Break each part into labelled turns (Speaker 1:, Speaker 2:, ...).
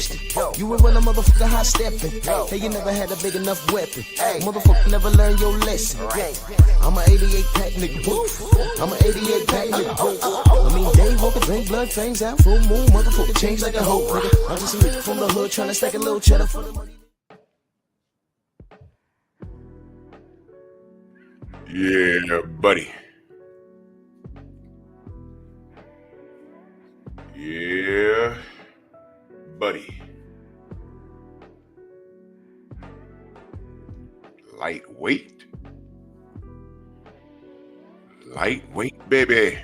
Speaker 1: twisted. You would run a motherfucker high stepping. Hey, you never had a big enough weapon. Motherfucker never learned your lesson. I'm a 88 pack nigga. I'm a 88 pack nigga. I mean, day walker, drink blood, fangs out, full moon, motherfucker change like a hoe, nigga. I'm just a nigga from the hood trying to stack a little cheddar for the money.
Speaker 2: Yeah, buddy. Yeah, buddy. Lightweight. Lightweight, baby.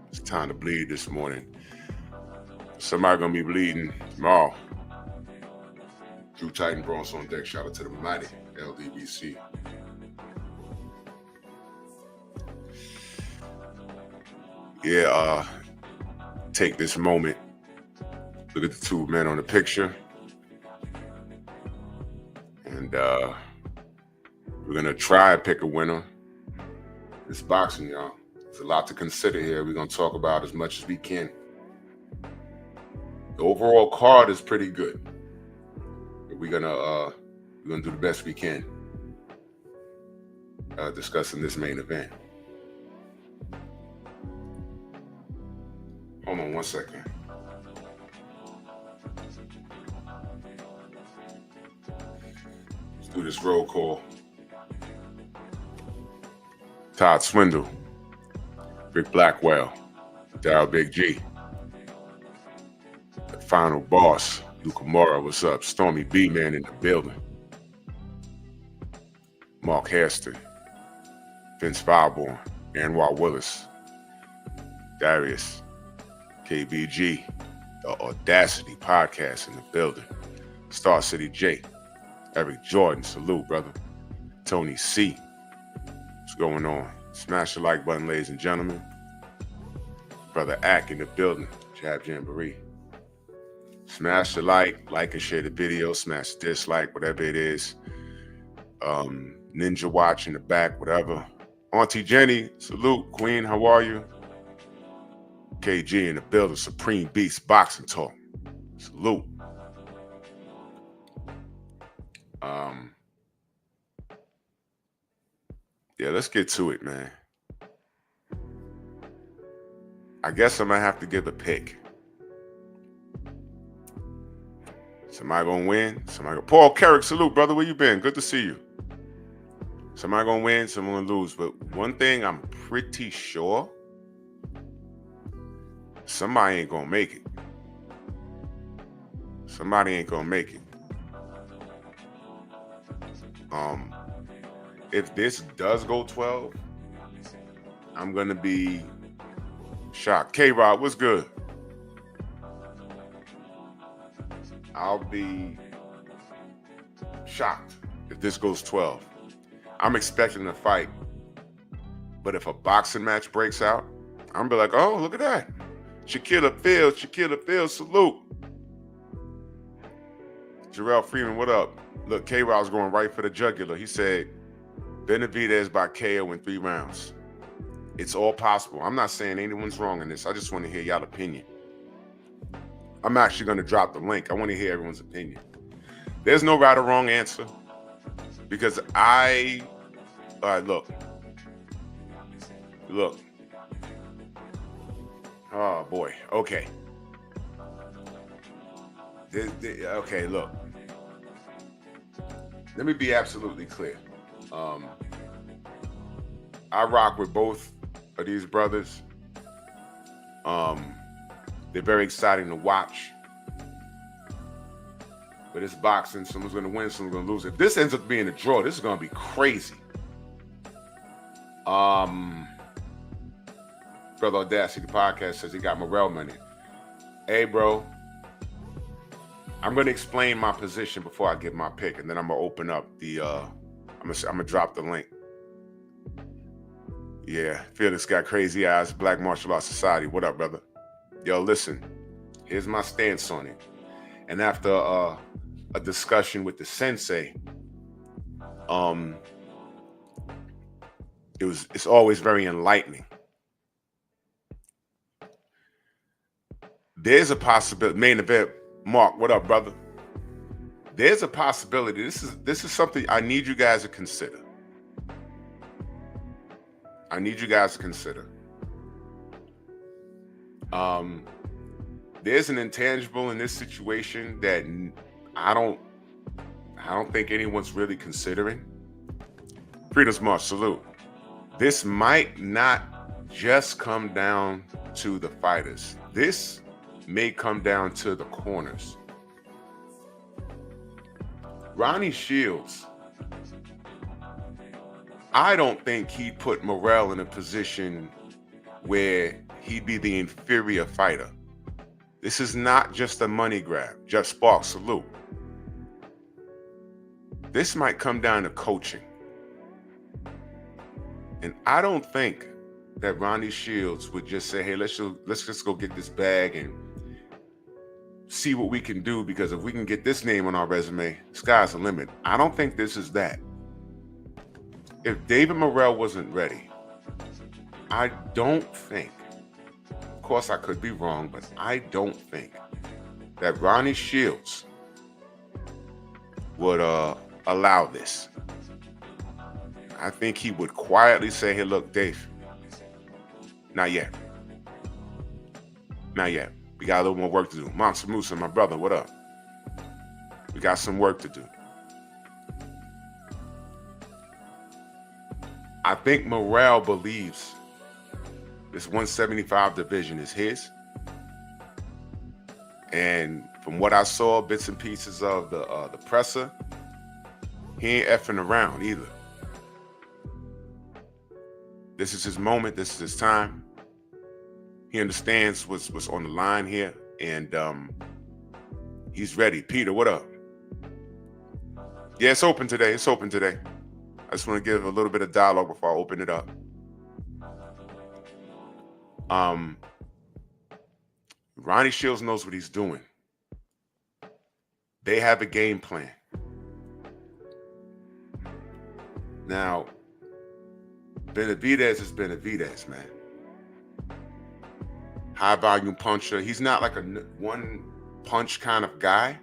Speaker 2: It's time to bleed this morning. Somebody gonna be bleeding tomorrow. Drew Titan Bronx on deck. Shout out to the mighty LDBC. Yeah, take this moment. Look at the two men on the picture. And we're gonna try to pick a winner. It's boxing, y'all. There's a lot to consider here. We're gonna talk about as much as we can. The overall card is pretty good. We're gonna do the best we can discussing this main event. Hold on 1 second. Let's do this roll call. Todd Swindle, Rick Blackwell, Daryl Big G, the final boss, Luca Mora, what's up? Stormy B-Man in the building. Mark Hairston, Vince Fireborn, Anwar Willis, Darius, KBG, the Audacity Podcast in the building. Star City J, Eric Jordan, salute, brother. Tony C, what's going on? Smash the like button, ladies and gentlemen. Brother Ack in the building, Jab Jamboree. Smash the like and share the video, smash the dislike, whatever it is. Ninja Watch in the back, whatever. Auntie Jenny, salute. Queen, how are you? KG in the building, Supreme Beast Boxing Talk. Salute. Yeah, let's get to it, man. I guess I'm gonna have to give a pick. Somebody gonna win, Paul Carrick, salute, brother. Where you been? Good to see you. Somebody gonna win, someone gonna lose. But one thing I'm pretty sure, somebody ain't gonna make it. Somebody ain't gonna make it. If this does go 12, I'm gonna be shocked. K-Rod, what's good? I'll be shocked if this goes 12. I'm expecting a fight, but if a boxing match breaks out, I'm gonna be like, oh, look at that. Shaquilla Fields, salute. Jarrell Freeman, what up? Look, K-Rod's going right for the jugular. He said, Benavidez by KO in 3 rounds. It's all possible. I'm not saying anyone's wrong in this. I just want to hear y'all opinion. I'm actually going to drop the link. I want to hear everyone's opinion. There's no right or wrong answer because all right, look. Oh, boy. Okay. Okay, look. Let me be absolutely clear. I rock with both of these brothers. They're very exciting to watch. But it's boxing. Someone's going to win, someone's going to lose. If this ends up being a draw, this is going to be crazy. Brother Audacity Podcast says he got Morel money. Hey, bro. I'm going to explain my position before I give my pick, and then I'm going to open up the, I'm going to drop the link. Yeah, Felix got crazy eyes, Black Martial Arts Society. What up, brother? Yo, listen, here's my stance on it. And after a discussion with the sensei, it's always very enlightening. There's a possibility, main event, Mark, what up, brother? there's a possibility. This is something I need you guys to consider. I need you guys to consider. There's an intangible in this situation that I don't think anyone's really considering. Freedom's March, salute. This might not just come down to the fighters. This may come down to the corners. Ronnie Shields, I don't think he'd put Morrell in a position where he'd be the inferior fighter. This is not just a money grab. Just Sparks, salute. This might come down to coaching. And I don't think that Ronnie Shields would just say, hey, let's just go get this bag and see what we can do, because if we can get this name on our resume, sky's the limit. I don't think this is that. If David Morrell wasn't ready, I don't think, of course I could be wrong, but I don't think that Ronnie Shields would allow this. I think he would quietly say, hey, look, Dave, not yet. Not yet. We got a little more work to do. Monster Musa, my brother, what up? We got some work to do. I think Morrell believes this 175 division is his. And from what I saw, bits and pieces of the presser, he ain't effing around either. This is his moment. This is his time. He understands what's on the line here, and he's ready. Peter, what up? Yeah, it's open today. It's open today. I just want to give a little bit of dialogue before I open it up. Ronnie Shields knows what he's doing. They have a game plan. Now, Benavidez is Benavidez, man. High volume puncher. He's not like a one punch kind of guy.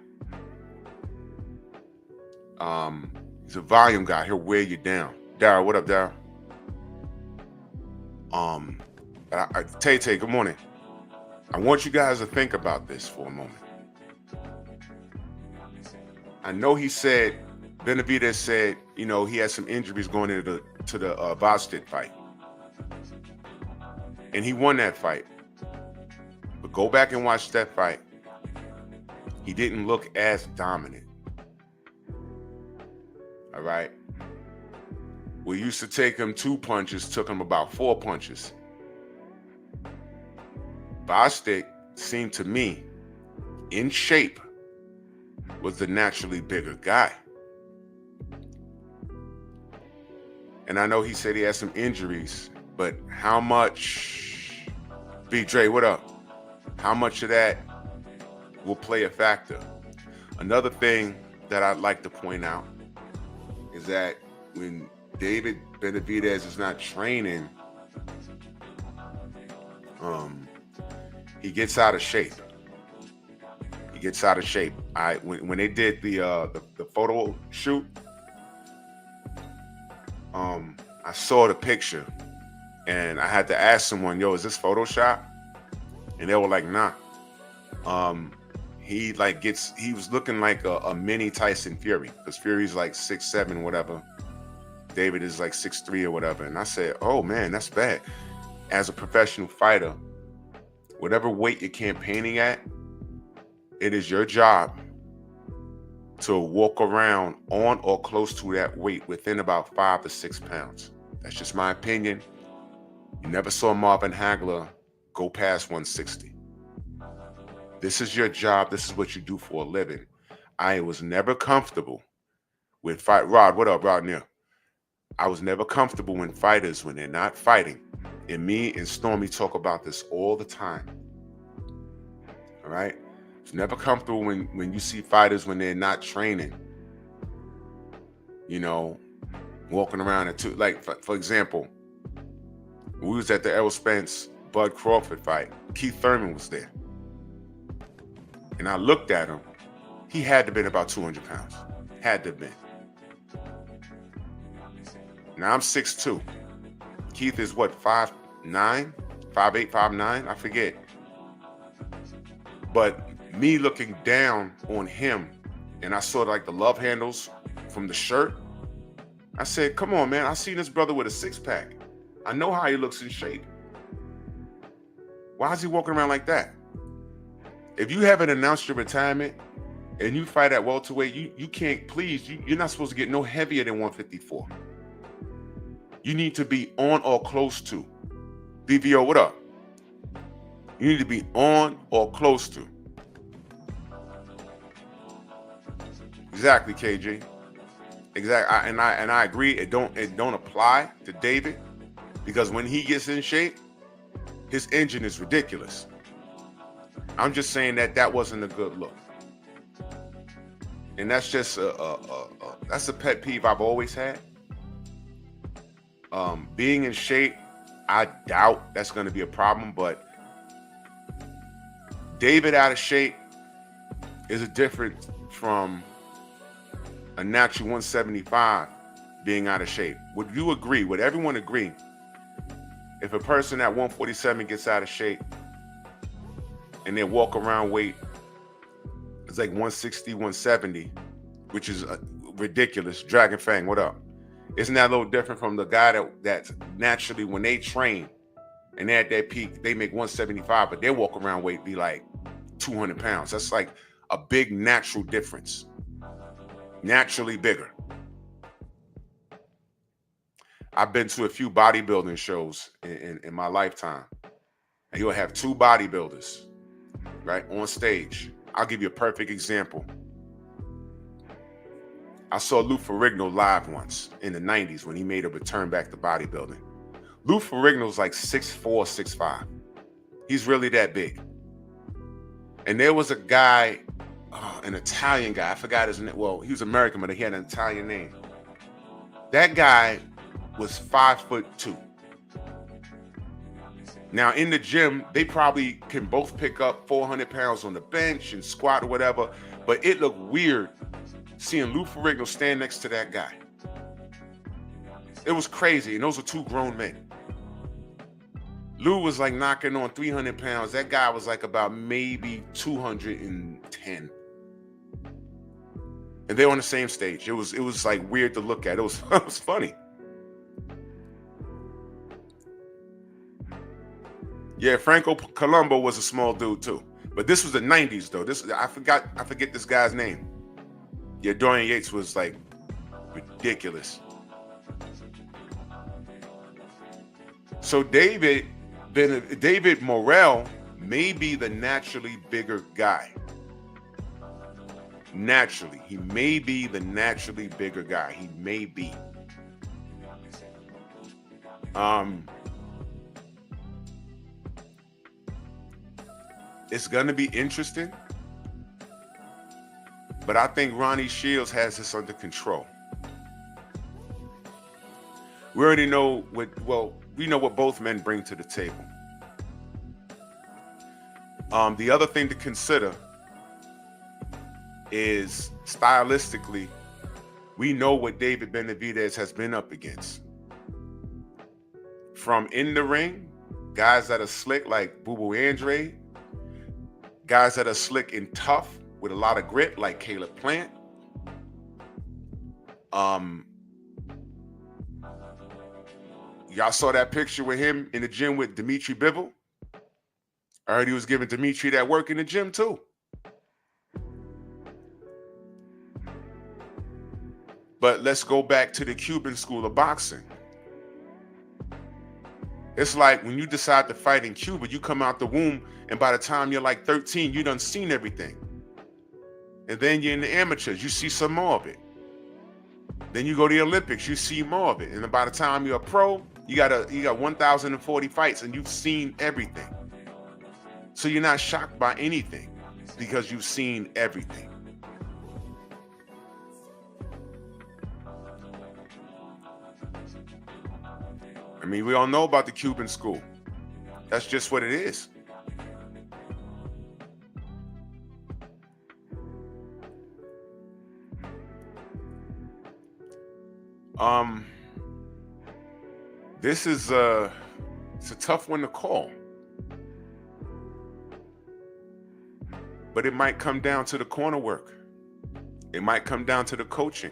Speaker 2: He's a volume guy. He'll wear you down. Daryl, what up, Daryl? Tay, good morning. I want you guys to think about this for a moment. I know he said, Benavidez said, you know, he had some injuries going into the Bostic fight. And he won that fight. But go back and watch that fight. He didn't look as dominant. All right. We used to take him 2 punches, took him about 4 punches. Bostic seemed to me, in shape, was the naturally bigger guy. And I know he said he had some injuries, but how much, B. Dre, what up? How much of that will play a factor? Another thing that I'd like to point out is that when David Benavidez is not training, he gets out of shape. He gets out of shape. When they did the photo shoot, I saw the picture and I had to ask someone, yo, is this Photoshop? And they were like, nah. He was looking like a mini Tyson Fury, because Fury's like 6'7", whatever. David is like 6'3" or whatever. And I said, oh man, that's bad. As a professional fighter, whatever weight you're campaigning at, it is your job to walk around on or close to that weight within about 5 to 6 pounds. That's just my opinion. You never saw Marvin Hagler go past 160. This is your job. This is what you do for a living. I was never comfortable with fight. Rod, what up, Rod? Neal? I was never comfortable when fighters, when they're not fighting. And me and Stormy talk about this all the time. All right? It's never comfortable when you see fighters when they're not training. You know, walking around at two. Like, for example, we was at the Errol Spence Bud Crawford fight. Keith Thurman was there. And I looked at him. he had to have been about 200 pounds. Had to have been. Now I'm 6'2". Keith is what, 5'9", 5'8", 5'9", I forget. But me looking down on him, and I saw like the love handles from the shirt, I said, come on, man, I seen this brother with a six-pack. I know how he looks in shape. Why is he walking around like that? If you haven't announced your retirement and you fight at welterweight, you can't, please, you're not supposed to get no heavier than 154. You need to be on or close to. BVO, what up? You need to be on or close to. Exactly, KG. Exactly, and I agree. It don't apply to David, because when he gets in shape, his engine is ridiculous. I'm just saying that wasn't a good look, and that's just that's a pet peeve I've always had. Being in shape, I doubt that's going to be a problem, but David out of shape is different from a natural 175 being out of shape. Would you agree? Would everyone agree? If a person at 147 gets out of shape and their walk around weight is like 160, 170, which is ridiculous. Dragon Fang, what up? Isn't that a little different from the guy that's naturally, when they train and they're at their peak, they make 175, but their walk around weight be like 200 pounds. That's like a big natural difference. Naturally bigger. I've been to a few bodybuilding shows in my lifetime, and you'll have two bodybuilders, right, on stage. I'll give you a perfect example. I saw Lou Ferrigno live once in the 90s when he made a return back to bodybuilding. Lou Ferrigno's like 6'4", 6'5". He's really that big. And there was a guy, an Italian guy, I forgot his name. Well, he was American, but he had an Italian name. That guy was 5'2". Now in the gym, they probably can both pick up 400 pounds on the bench and squat or whatever, but it looked weird seeing Lou Ferrigno stand next to that guy. It was crazy, and those were two grown men. Lou was like knocking on 300 pounds. That guy was like about maybe 210. And they were on the same stage. It was like weird to look at. It was funny. Yeah, Franco Colombo was a small dude too. But this was the 90s though. I forget this guy's name. Yeah, Dorian Yates was like ridiculous. So David Morrell may be the naturally bigger guy. Naturally, he may be the naturally bigger guy. He may be. It's gonna be interesting, but I think Ronnie Shields has this under control. We already know we know what both men bring to the table. The other thing to consider is stylistically, we know what David Benavidez has been up against. From in the ring, guys that are slick like Boo Boo Andre, guys that are slick and tough with a lot of grit like Caleb Plant. Y'all saw that picture with him in the gym with Dimitri Bivol. I heard he was giving Dimitri that work in the gym too. But let's go back to the Cuban school of boxing. It's like when you decide to fight in Cuba, you come out the womb, and by the time you're like 13, you done seen everything. And then you're in the amateurs, you see some more of it. Then you go to the Olympics, you see more of it. And by the time you're a pro, you got 1,040 fights, and you've seen everything. So you're not shocked by anything because you've seen everything. I mean, we all know about the Cuban school. That's just what it is. This is it's a tough one to call. But it might come down to the corner work. It might come down to the coaching.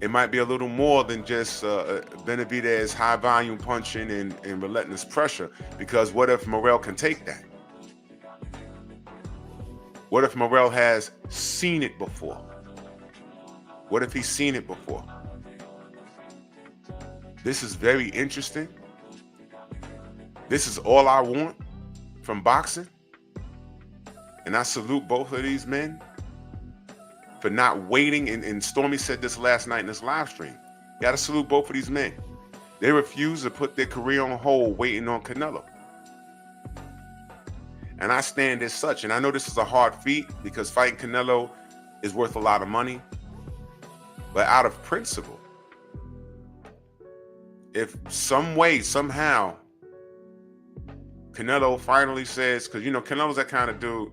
Speaker 2: It might be a little more than just Benavidez high volume punching and relentless pressure, because what if Morrell can take that? What if Morrell has seen it before? What if he's seen it before? This is very interesting. This is all I want from boxing. And I salute both of these men for not waiting. And Stormy said this last night in this live stream. You got to salute both of these men. They refuse to put their career on hold waiting on Canelo. And I stand as such. And I know this is a hard feat because fighting Canelo is worth a lot of money. But out of principle, if some way, somehow, Canelo finally says, because, you know, Canelo's that kind of dude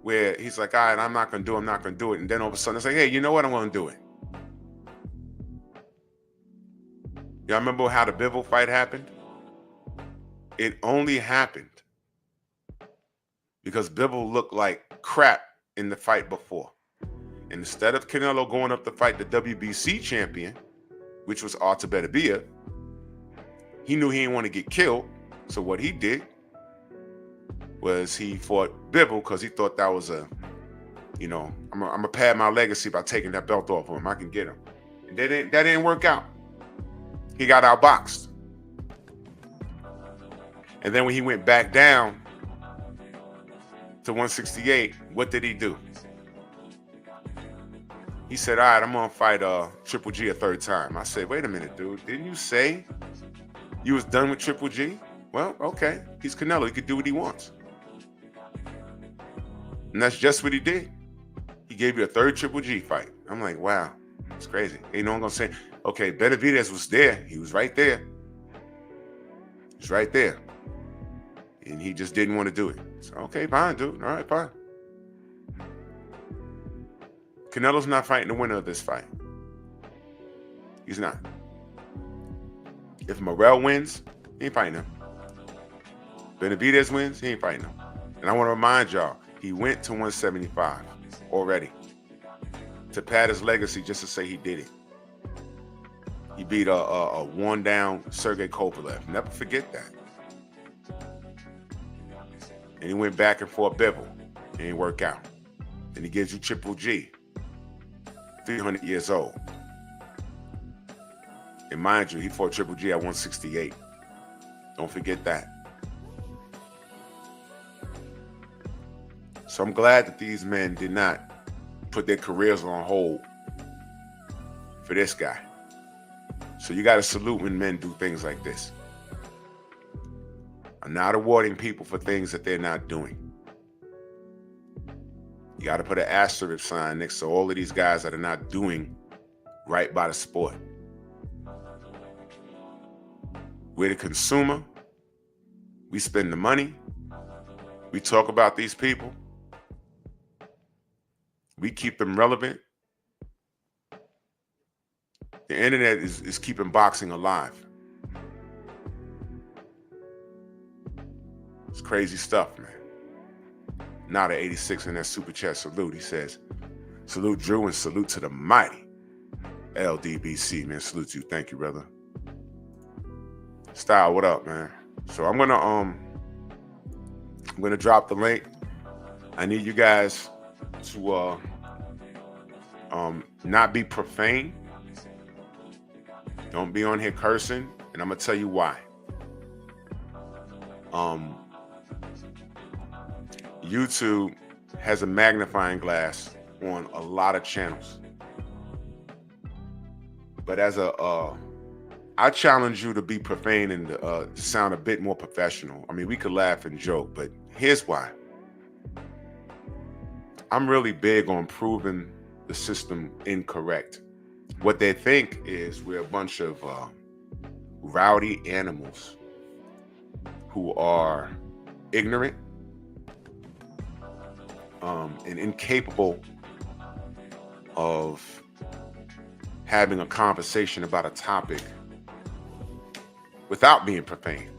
Speaker 2: where he's like, all right, I'm not going to do it. And then all of a sudden it's like, hey, you know what? I'm going to do it. Y'all remember how the Bivol fight happened? It only happened because Bivol looked like crap in the fight before. And instead of Canelo going up to fight the WBC champion, which was Artur Beterbiev, he knew he didn't want to get killed. So what he did was he fought Bivol because he thought that was a, you know, I'm going to pad my legacy by taking that belt off of him. I can get him. And that didn't work out. He got outboxed. And then when he went back down to 168, what did he do? He said, all right, I'm going to fight Triple G a third time. I said, wait a minute, dude. Didn't you say you was done with Triple G? Well, okay. He's Canelo. He could do what he wants. And that's just what he did. He gave you a third Triple G fight. I'm like, wow, it's crazy. Ain't no one going to say, okay, Benavidez was there. He was right there. He's right there. And he just didn't want to do it. So, okay, fine, dude. All right, fine. Canelo's not fighting the winner of this fight. He's not. If Morrell wins, he ain't fighting him. Benavidez wins, he ain't fighting him. And I want to remind y'all, he went to 175 already to pad his legacy just to say he did it. He beat a worn-down Sergey Kovalev. Never forget that. And he went back and forth Bivol. It didn't work out. And he gives you Triple G, 300 years old. And mind you, he fought Triple G at 168. Don't forget that. So I'm glad that these men did not put their careers on hold for this guy. So you got to salute when men do things like this. I'm not awarding people for things that they're not doing. You got to put an asterisk sign next to all of these guys that are not doing right by the sport. We're the consumer. We spend the money. We talk about these people. We keep them relevant. The internet is keeping boxing alive. It's crazy stuff, man. Now the 86 in that super chat salute. He says, salute Drew and salute to the mighty LDBC, man. Salute you. Thank you, brother. Style, what up, man? So I'm gonna drop the link. I need you guys to not be profane. Don't be on here cursing, and I'm gonna tell you why. YouTube has a magnifying glass on a lot of channels. But as I challenge you to be profane and to sound a bit more professional. I mean, we could laugh and joke, but here's why. I'm really big on proving the system incorrect. What they think is we're a bunch of rowdy animals who are ignorant and incapable, of having a conversation about a topic without being profane.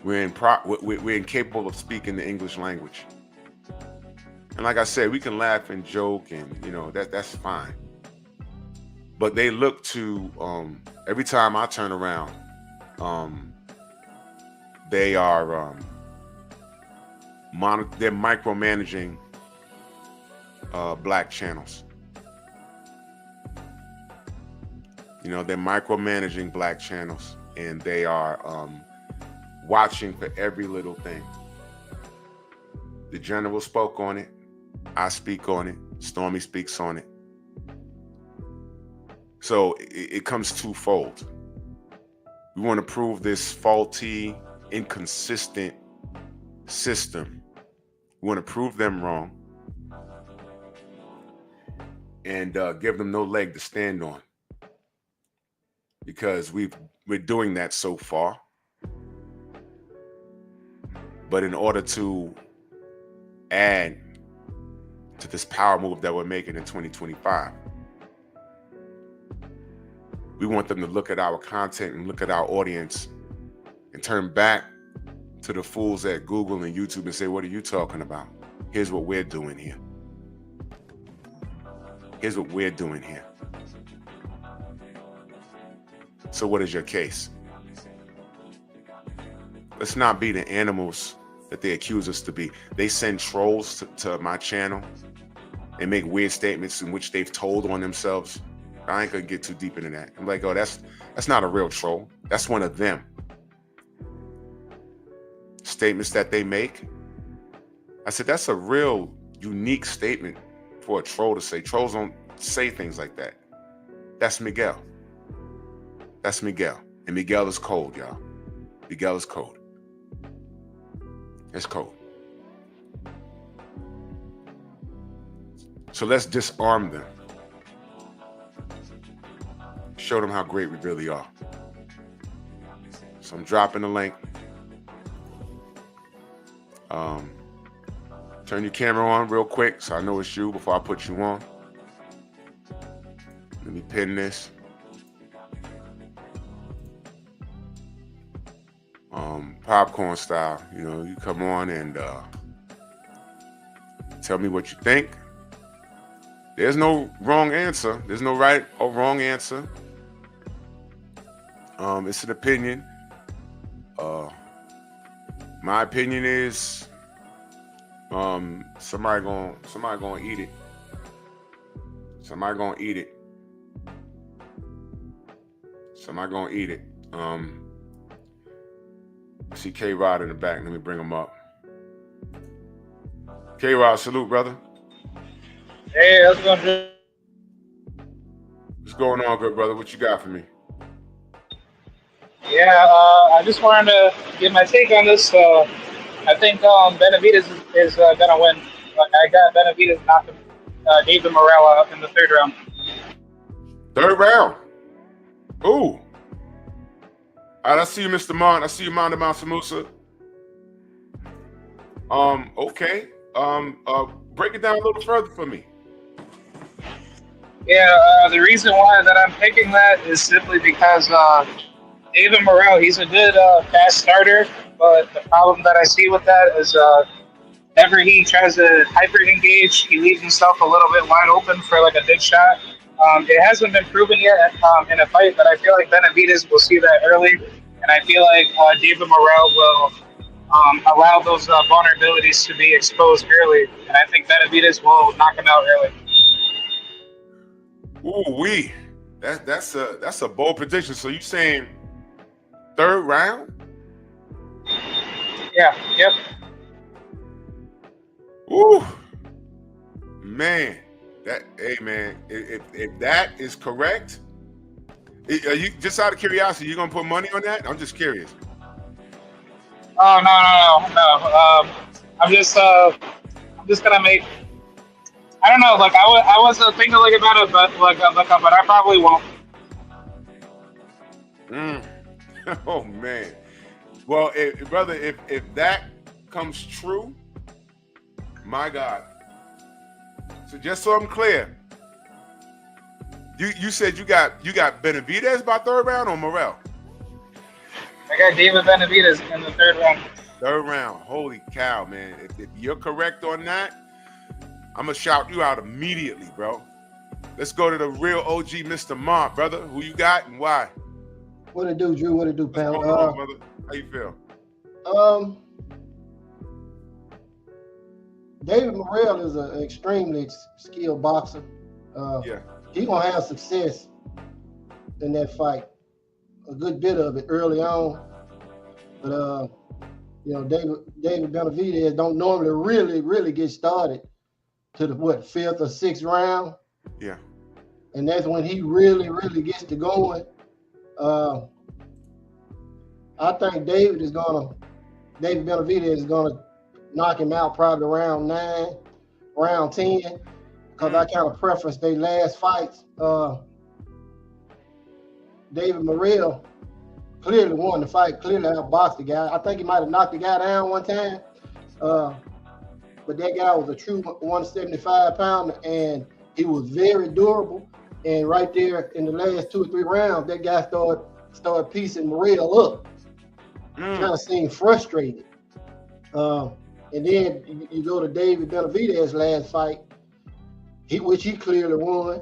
Speaker 2: We're incapable of speaking the English language. And like I said, we can laugh and joke, and that's fine. But they look to every time I turn around, they are they're micromanaging black channels. They're micromanaging black channels, and they are watching for every little thing. The general spoke on it. I speak on it. Stormy speaks on it. So it comes twofold. We want to prove this faulty, inconsistent system. We want to prove them wrong and give them no leg to stand on, because we're doing that so far. But in order to add to this power move that we're making in 2025, we want them to look at our content and look at our audience and turn back to the fools at Google and YouTube and say, what are you talking about? Here's what we're doing here. Here's what we're doing here. So what is your case? Let's not be the animals that they accuse us to be. They send trolls to my channel and make weird statements in which they've told on themselves. I ain't gonna get too deep into that. I'm like, oh, that's not a real troll. That's one of them. Statements that they make. I said, that's a real unique statement for a troll to say. Trolls don't say things like that. That's Miguel. That's Miguel. And Miguel is cold, y'all. Miguel is cold. It's cold. So let's disarm them. Show them how great we really are. So I'm dropping the link. Turn your camera on real quick so I know it's you before I put you on. Let me pin this. Popcorn style, you come on and tell me what you think. There's no wrong answer. There's no right or wrong answer. It's an opinion. My opinion is somebody gonna eat it. Somebody gonna eat it. Somebody gonna eat it. I see K-Rod in the back. Let me bring him up. K-Rod, salute, brother.
Speaker 3: Hey, how's it going?
Speaker 2: What's going on, good brother? What you got for me?
Speaker 3: Yeah, I just wanted to give my take on this. I think Benavidez is going to win. I got Benavidez knocking David Morrell out in the third round.
Speaker 2: Third round? Ooh. All right, I see you, Mr. Mont. I see you, Mount Samusa. Okay. Break it down a little further for me.
Speaker 3: Yeah, the reason why that I'm picking that is simply because David Morrell, he's a good fast starter, but the problem that I see with that is whenever he tries to hyper engage, he leaves himself a little bit wide open for like a big shot. It hasn't been proven yet in a fight, but I feel like Benavidez will see that early, and I feel like David Morrell will allow those vulnerabilities to be exposed early, and I think Benavidez will knock him out early.
Speaker 2: Ooh-wee. That's a bold prediction. So you saying third round?
Speaker 3: Yeah, yep.
Speaker 2: Ooh. Man. Hey man, if that is correct, are you, just out of curiosity, you gonna put money on that? I'm just curious.
Speaker 3: Oh no. I'm just gonna make. I don't know. Like I was thinking like about it, but but I probably won't.
Speaker 2: Oh man. Well, brother, if that comes true, my God, So just so I'm clear, you said you got Benavidez by third round or Morrell?
Speaker 3: I got David Benavidez in the third round.
Speaker 2: Third round. Holy cow, man. If you're correct on that, I'm going to shout you out immediately, bro. Let's go to the real OG Mr. Mont, brother. Who you got and why?
Speaker 4: What it do, Drew? What it do, pal?
Speaker 2: What's going on, brother? How you feel?
Speaker 4: David Morrell is an extremely skilled boxer.
Speaker 2: Yeah.
Speaker 4: He gonna have success in that fight. A good bit of it early on, but David Benavidez don't normally really get started to the fifth or sixth round.
Speaker 2: Yeah.
Speaker 4: And that's when he really gets to going. I think David Benavidez is gonna knock him out probably round 9, round 10, because I kind of preference their last fights. David Morrell clearly won the fight, clearly outboxed the guy. I think he might have knocked the guy down one time, but that guy was a true 175-pounder, and he was very durable. And right there in the last 2 or 3 rounds, that guy started piecing Morrell up. Kind of seemed frustrated. And then you go to David Benavidez's last fight, which he clearly won,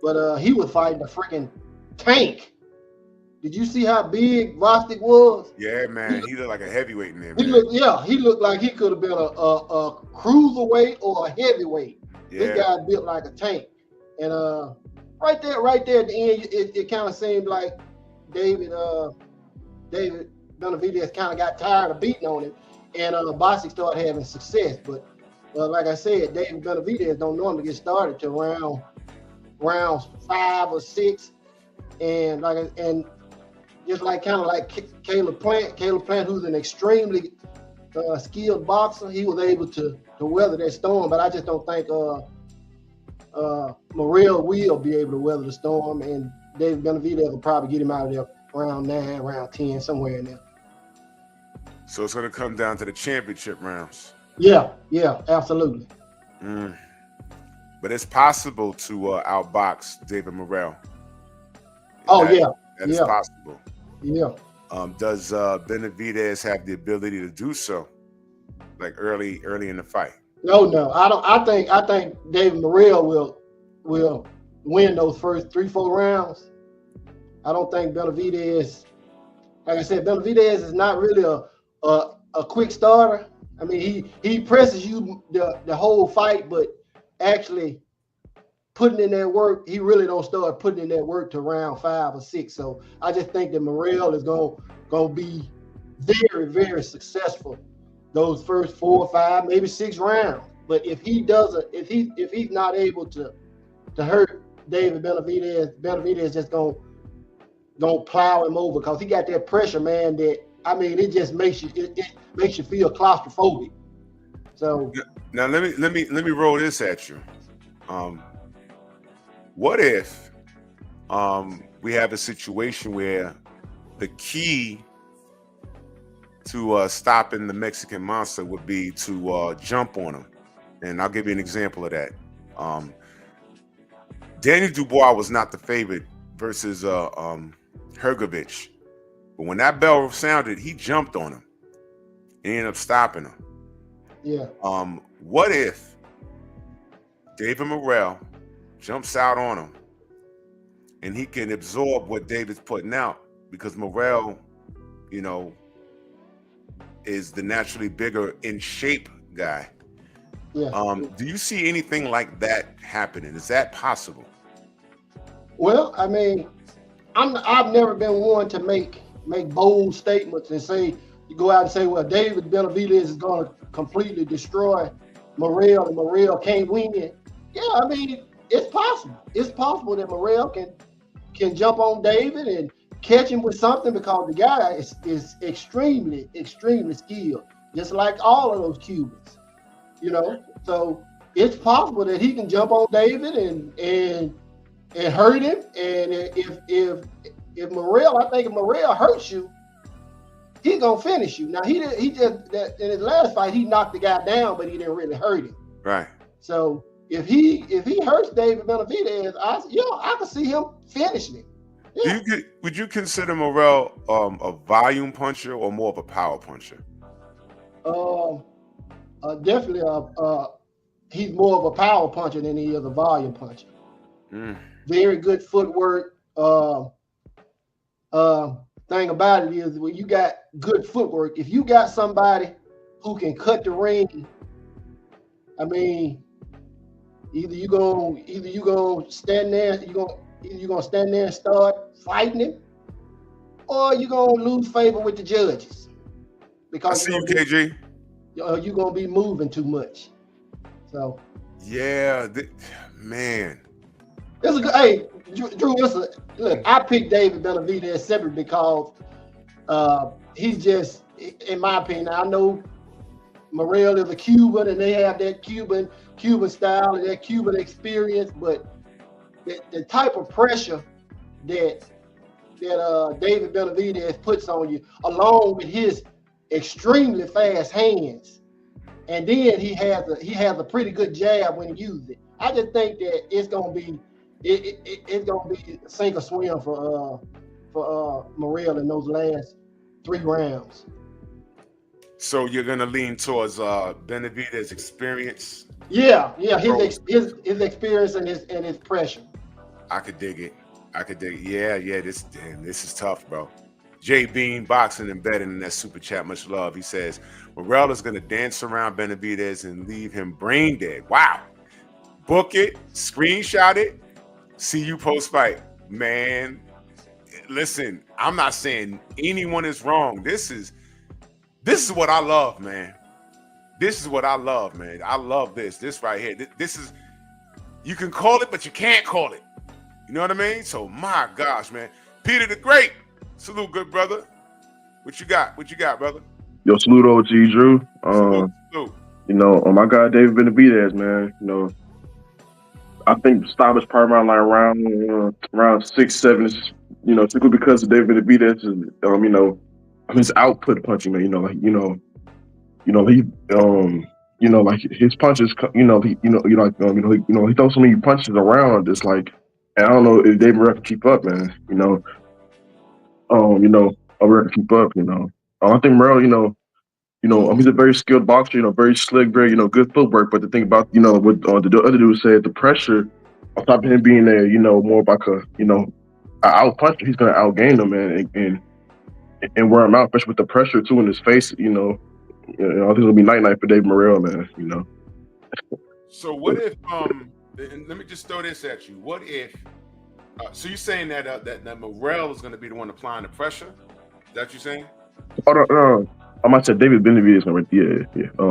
Speaker 4: but he was fighting a freaking tank. Did you see how big Vostik was?
Speaker 2: Yeah, man. He looked like a heavyweight in there,
Speaker 4: He
Speaker 2: man.
Speaker 4: looked like he could have been a cruiserweight or a heavyweight.
Speaker 2: Yeah.
Speaker 4: This guy built like a tank. And right there at the end, it kind of seemed like David Benavidez kind of got tired of beating on him, and Bosick started having success. But like I said, David Benavidez don't normally get started till rounds 5 or 6, and just like Caleb Plant, who's an extremely skilled boxer, he was able to weather that storm. But I just don't think Morrell will be able to weather the storm, and David Benavidez will probably get him out of there round 9, round 10, somewhere in there.
Speaker 2: So it's going to come down to the championship rounds.
Speaker 4: Yeah, absolutely.
Speaker 2: But it's possible to outbox David Morrell. That is possible.
Speaker 4: Yeah.
Speaker 2: Does Benavidez have the ability to do so, like early in the fight?
Speaker 4: No, I don't. I think David Morrell will win those first 3-4 rounds. I don't think Benavidez. Like I said, Benavidez is not really a quick starter. I mean, he presses you the whole fight, but actually putting in that work, he really don't start putting in that work to round 5 or 6. So I just think that Morrell is gonna be very, very successful those first 4 or 5, maybe 6 rounds. But if he's not able to hurt David Benavidez just gonna plow him over, because he got that pressure, man. That, I mean, it just makes you feel claustrophobic. So
Speaker 2: now let me roll this at you. What if we have a situation where the key to stopping the Mexican monster would be to jump on him? And I'll give you an example of that. Daniel Dubois was not the favorite versus Hrgovic. But when that bell sounded, he jumped on him and ended up stopping him.
Speaker 4: Yeah.
Speaker 2: What if David Morrell jumps out on him and he can absorb what David's putting out, because Morrell, is the naturally bigger in shape guy.
Speaker 4: Yeah.
Speaker 2: Do you see anything like that happening? Is that possible?
Speaker 4: Well, I mean, I've never been one to make bold statements and say, you go out and say, well, David Benavidez is going to completely destroy Morrell and Morrell can't win. Yeah, I mean, it's possible. It's possible that Morrell can jump on David and catch him with something, because the guy is extremely, extremely skilled, just like all of those Cubans, So it's possible that he can jump on David and hurt him. And if Morrell, I think if Morrell hurts you, he's gonna finish you. Now he just in his last fight he knocked the guy down, but he didn't really hurt him.
Speaker 2: Right.
Speaker 4: So if he hurts David Benavidez, I can see him finishing it. Yeah.
Speaker 2: Would you consider Morrell a volume puncher or more of a power puncher?
Speaker 4: Definitely. He's more of a power puncher than he is a volume puncher. Very good footwork. Thing about it is when you got good footwork, if you got somebody who can cut the ring, I mean, either you gonna stand there, you gonna stand there and start fighting him, or you gonna lose favor with the judges because
Speaker 2: I see you, KG.
Speaker 4: You're gonna be moving too much. So
Speaker 2: yeah, man.
Speaker 4: It's a good. Hey, Drew. Look. I picked David Benavidez separate because he's just, in my opinion. I know Morrell is a Cuban, and they have that Cuban style and that Cuban experience, but the type of pressure that David Benavidez puts on you, along with his extremely fast hands, and then he has a pretty good jab when he uses it. I just think that it's gonna be sink or swim for Morrell in those last 3 rounds.
Speaker 2: So you're gonna lean towards Benavidez's experience?
Speaker 4: Yeah, his experience and his pressure.
Speaker 2: I could dig it. Yeah. This is tough, bro. Jay Bean, boxing and betting in that super chat, much love. He says Morrell is gonna dance around Benavidez and leave him brain dead. Wow. Book it, screenshot it. See you post fight, man. Listen, I'm not saying anyone is wrong. This is what I love, man. This is what I love, man. I love this. This right here. This is, you can call it, but you can't call it. You know what I mean? So my gosh, man. Peter the Great. Salute, good brother. What you got? What you got, brother?
Speaker 5: Yo, salute OG Drew.
Speaker 2: Salute.
Speaker 5: You know, my guy David Benavidez, man. You know, I think the stop is probably around 6, 7. You know, simply because of David Benavidez is, you know, his output punching, man. Like his punches. He throws so many punches around. It's like, and I don't know if David Morrell can keep up, man. Morrell can keep up. I think Morrell, he's a very skilled boxer, very slick, very, good footwork. But the thing about, what the other dude said, the pressure on top of him being there, more like a out puncher, he's gonna outgain him, man, and wear him out, especially with the pressure too in his face. I think it'll be night for David Morrell, man.
Speaker 2: So what if and let me just throw this at you. What if so you're saying that that Morrell is gonna be the one applying the pressure? Is that what you're saying?
Speaker 5: I might say David Benavidez gonna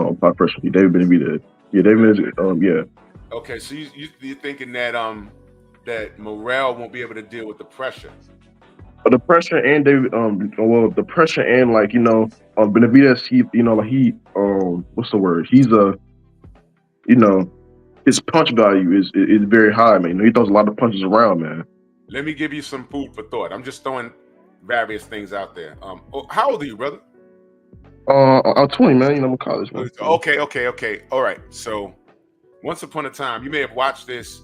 Speaker 5: apply pressure. David Benavidez. Yeah, David Benavidez. Yeah.
Speaker 2: Okay, so you're thinking that that Morrell won't be able to deal with the pressure.
Speaker 5: But the pressure and David, the pressure and Benavidez, he what's the word? He's his punch value is very high, man. He throws a lot of punches around, man.
Speaker 2: Let me give you some food for thought. I'm just throwing various things out there. How old are you, brother?
Speaker 5: I'm 20, man. I'm in college, man.
Speaker 2: Okay. All right. So, once upon a time, you may have watched this.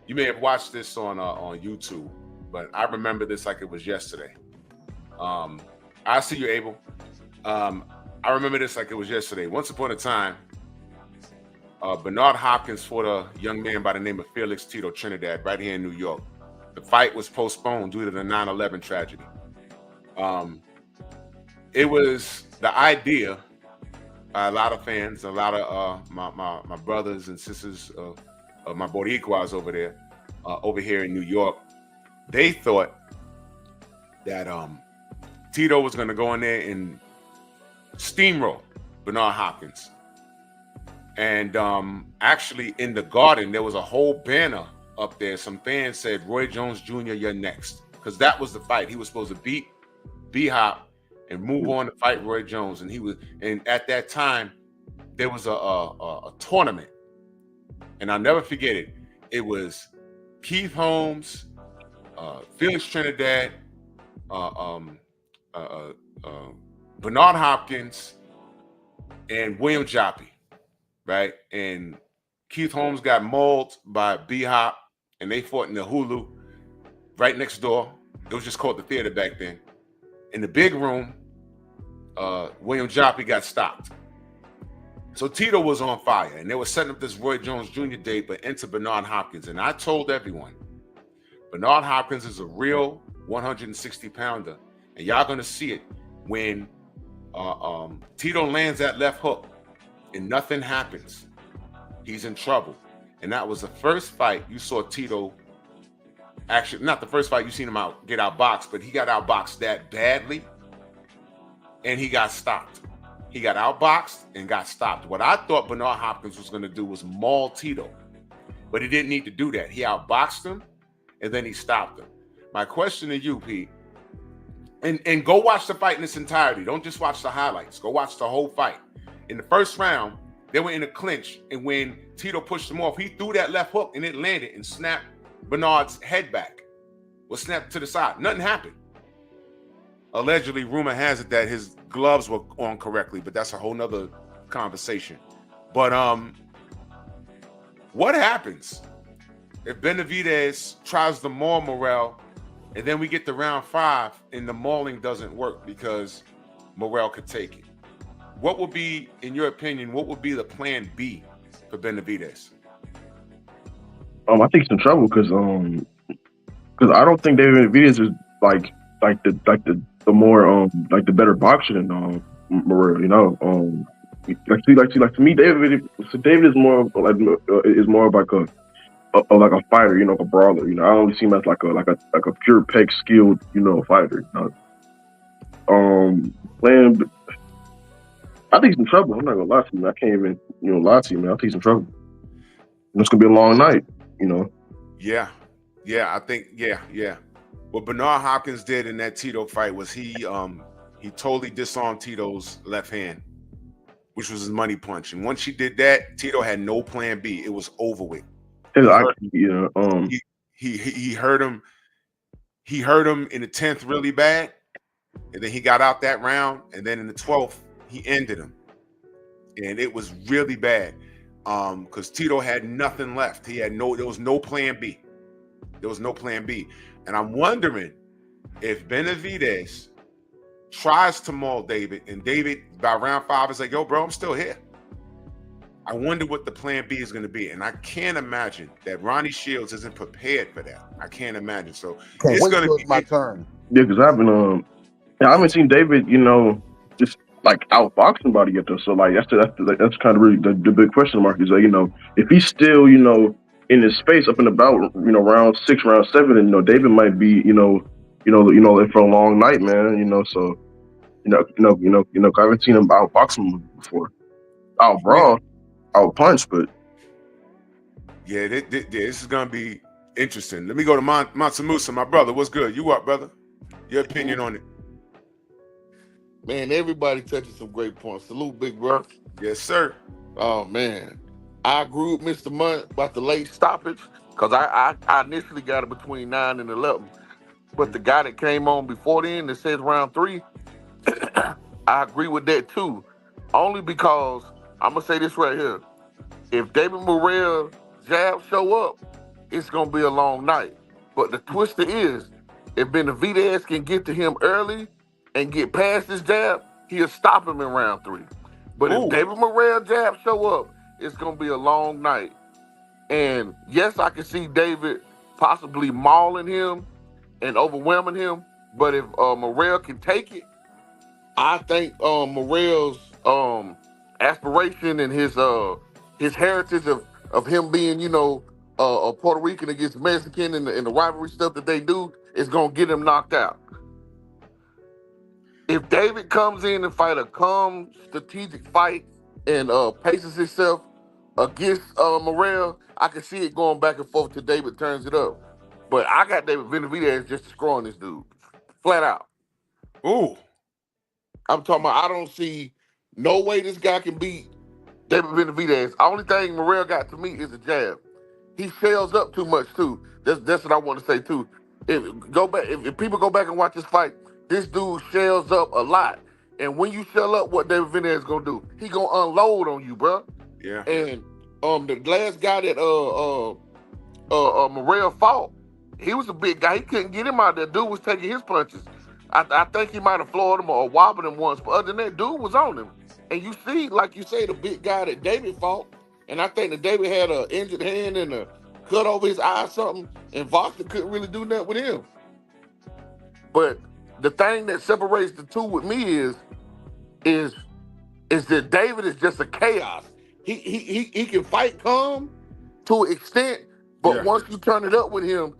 Speaker 2: You may have watched this on YouTube, but I remember this like it was yesterday. I see you, Abel. I remember this like it was yesterday. Once upon a time, Bernard Hopkins fought a young man by the name of Felix Tito Trinidad right here in New York. The fight was postponed due to the 9/11 tragedy. It was the idea. A lot of fans, a lot of my brothers and sisters of my Boricuas over there, over here in New York, they thought that Tito was going to go in there and steamroll Bernard Hopkins. And actually in the Garden, there was a whole banner up there. Some fans said, "Roy Jones Jr., you're next." Because that was the fight. He was supposed to beat B-Hop and move on to fight Roy Jones. And at that time, there was a tournament. And I'll never forget it. It was Keith Holmes, Felix Trinidad, Bernard Hopkins, and William Joppy, right? And Keith Holmes got mauled by B-Hop, and they fought in the Hulu right next door. It was just called the theater back then. In the big room, William Joppy got stopped. So Tito was on fire, and they were setting up this Roy Jones Jr. date, but enter Bernard Hopkins. And I told everyone, Bernard Hopkins is a real 160-pounder, and y'all gonna see it when Tito lands that left hook and nothing happens. He's in trouble. And that was the first fight you saw Tito, actually not the first fight you seen him get outboxed, but he got outboxed that badly and he got stopped. He got outboxed and got stopped. What I thought Bernard Hopkins was going to do was maul Tito, but he didn't need to do that. He outboxed him and then he stopped him. My question to you, Pete, and go watch the fight in its entirety. Don't just watch the highlights. Go watch the whole fight. In the first round, they were in a clinch, and when Tito pushed him off, he threw that left hook and it landed and snapped Bernard's head back. Was snapped to the side. Nothing happened. Allegedly, rumor has it that his gloves were on correctly, but that's a whole nother conversation. But what happens if Benavidez tries to maul Morrell, and then we get to round 5 and the mauling doesn't work because Morrell could take it? What would be, in your opinion, what would be the plan B for Benavidez?
Speaker 5: I think he's in trouble because I don't think David Benavidez is like the more like the better boxer than Morrell. You know, like to me, David is more of like a fighter. You know, a brawler. You know, I don't see him as like a pure peg skilled, you know, fighter. You know? I think he's in trouble. I'm not gonna lie to you, man. I can't even, lie to you, man. I think he's in trouble. And it's gonna be a long night, you know.
Speaker 2: Yeah, I think, yeah. What Bernard Hopkins did in that Tito fight was he totally disarmed Tito's left hand, which was his money punch. And once he did that, Tito had no plan B. It was over with. He hurt him. He hurt him in the 10th really bad, and then he got out that round, and then in the 12th. He ended him, and it was really bad because Tito had nothing left. There was no plan B. There was no plan B, and I'm wondering if Benavidez tries to maul David, and David by round 5 is like, "Yo, bro, I'm still here." I wonder what the plan B is going to be, and I can't imagine that Ronnie Shields isn't prepared for that. I can't imagine. So it's going to be
Speaker 6: my turn.
Speaker 5: Yeah, because I haven't seen David, just like outbox somebody yet though. So like that's kind of really the big question mark is like, if he's still, in his space up and about, round 6, round 7, and David might be, for a long night, man, so I haven't seen him outbox him before. Out brawl, out punch, but
Speaker 2: yeah, this is gonna be interesting. Let me go to Mansa Musa, my brother. What's good? You up, brother? Your opinion on it?
Speaker 6: Man, everybody touching some great points. Salute, big bro.
Speaker 2: Yes, sir.
Speaker 6: Oh, man. I agree with Mr. Munt about the late stoppage because I initially got it between 9 and 11. But the guy that came on before then that says round 3, I agree with that too. Only because, I'm going to say this right here. If David Morrell jabs show up, it's going to be a long night. But the twister is, if Benavidez can get to him early, and get past his jab, he'll stop him in round 3. But if David Morrell jab show up, it's going to be a long night. And yes, I can see David possibly mauling him and overwhelming him. But if Morrell can take it, I think Morrell's aspiration and his heritage of him being, a Puerto Rican against Mexican and the rivalry stuff that they do is going to get him knocked out. If David comes in and fight a calm, strategic fight and paces himself against Morrell, I can see it going back and forth till David turns it up. But I got David Benavidez just destroying this dude, flat out.
Speaker 2: Ooh.
Speaker 6: I'm talking about I don't see no way this guy can beat David Benavidez. Only thing Morrell got to me is a jab. He shells up too much too. That's what I want to say too. If people go back and watch this fight, this dude shells up a lot. And when you shell up, what David Benavidez is going to do? He going to unload on you, bro.
Speaker 2: Yeah.
Speaker 6: And The last guy that Morrell fought, he was a big guy. He couldn't get him out there. Dude was taking his punches. I think he might have floored him or wobbled him once, but other than that, dude was on him. And you see, like you say, the big guy that David fought, and I think that David had an injured hand and a cut over his eye or something, and Voxer couldn't really do nothing with him. But the thing that separates the two with me is that David is just a chaos. He can fight calm to an extent, but once you turn it up with him,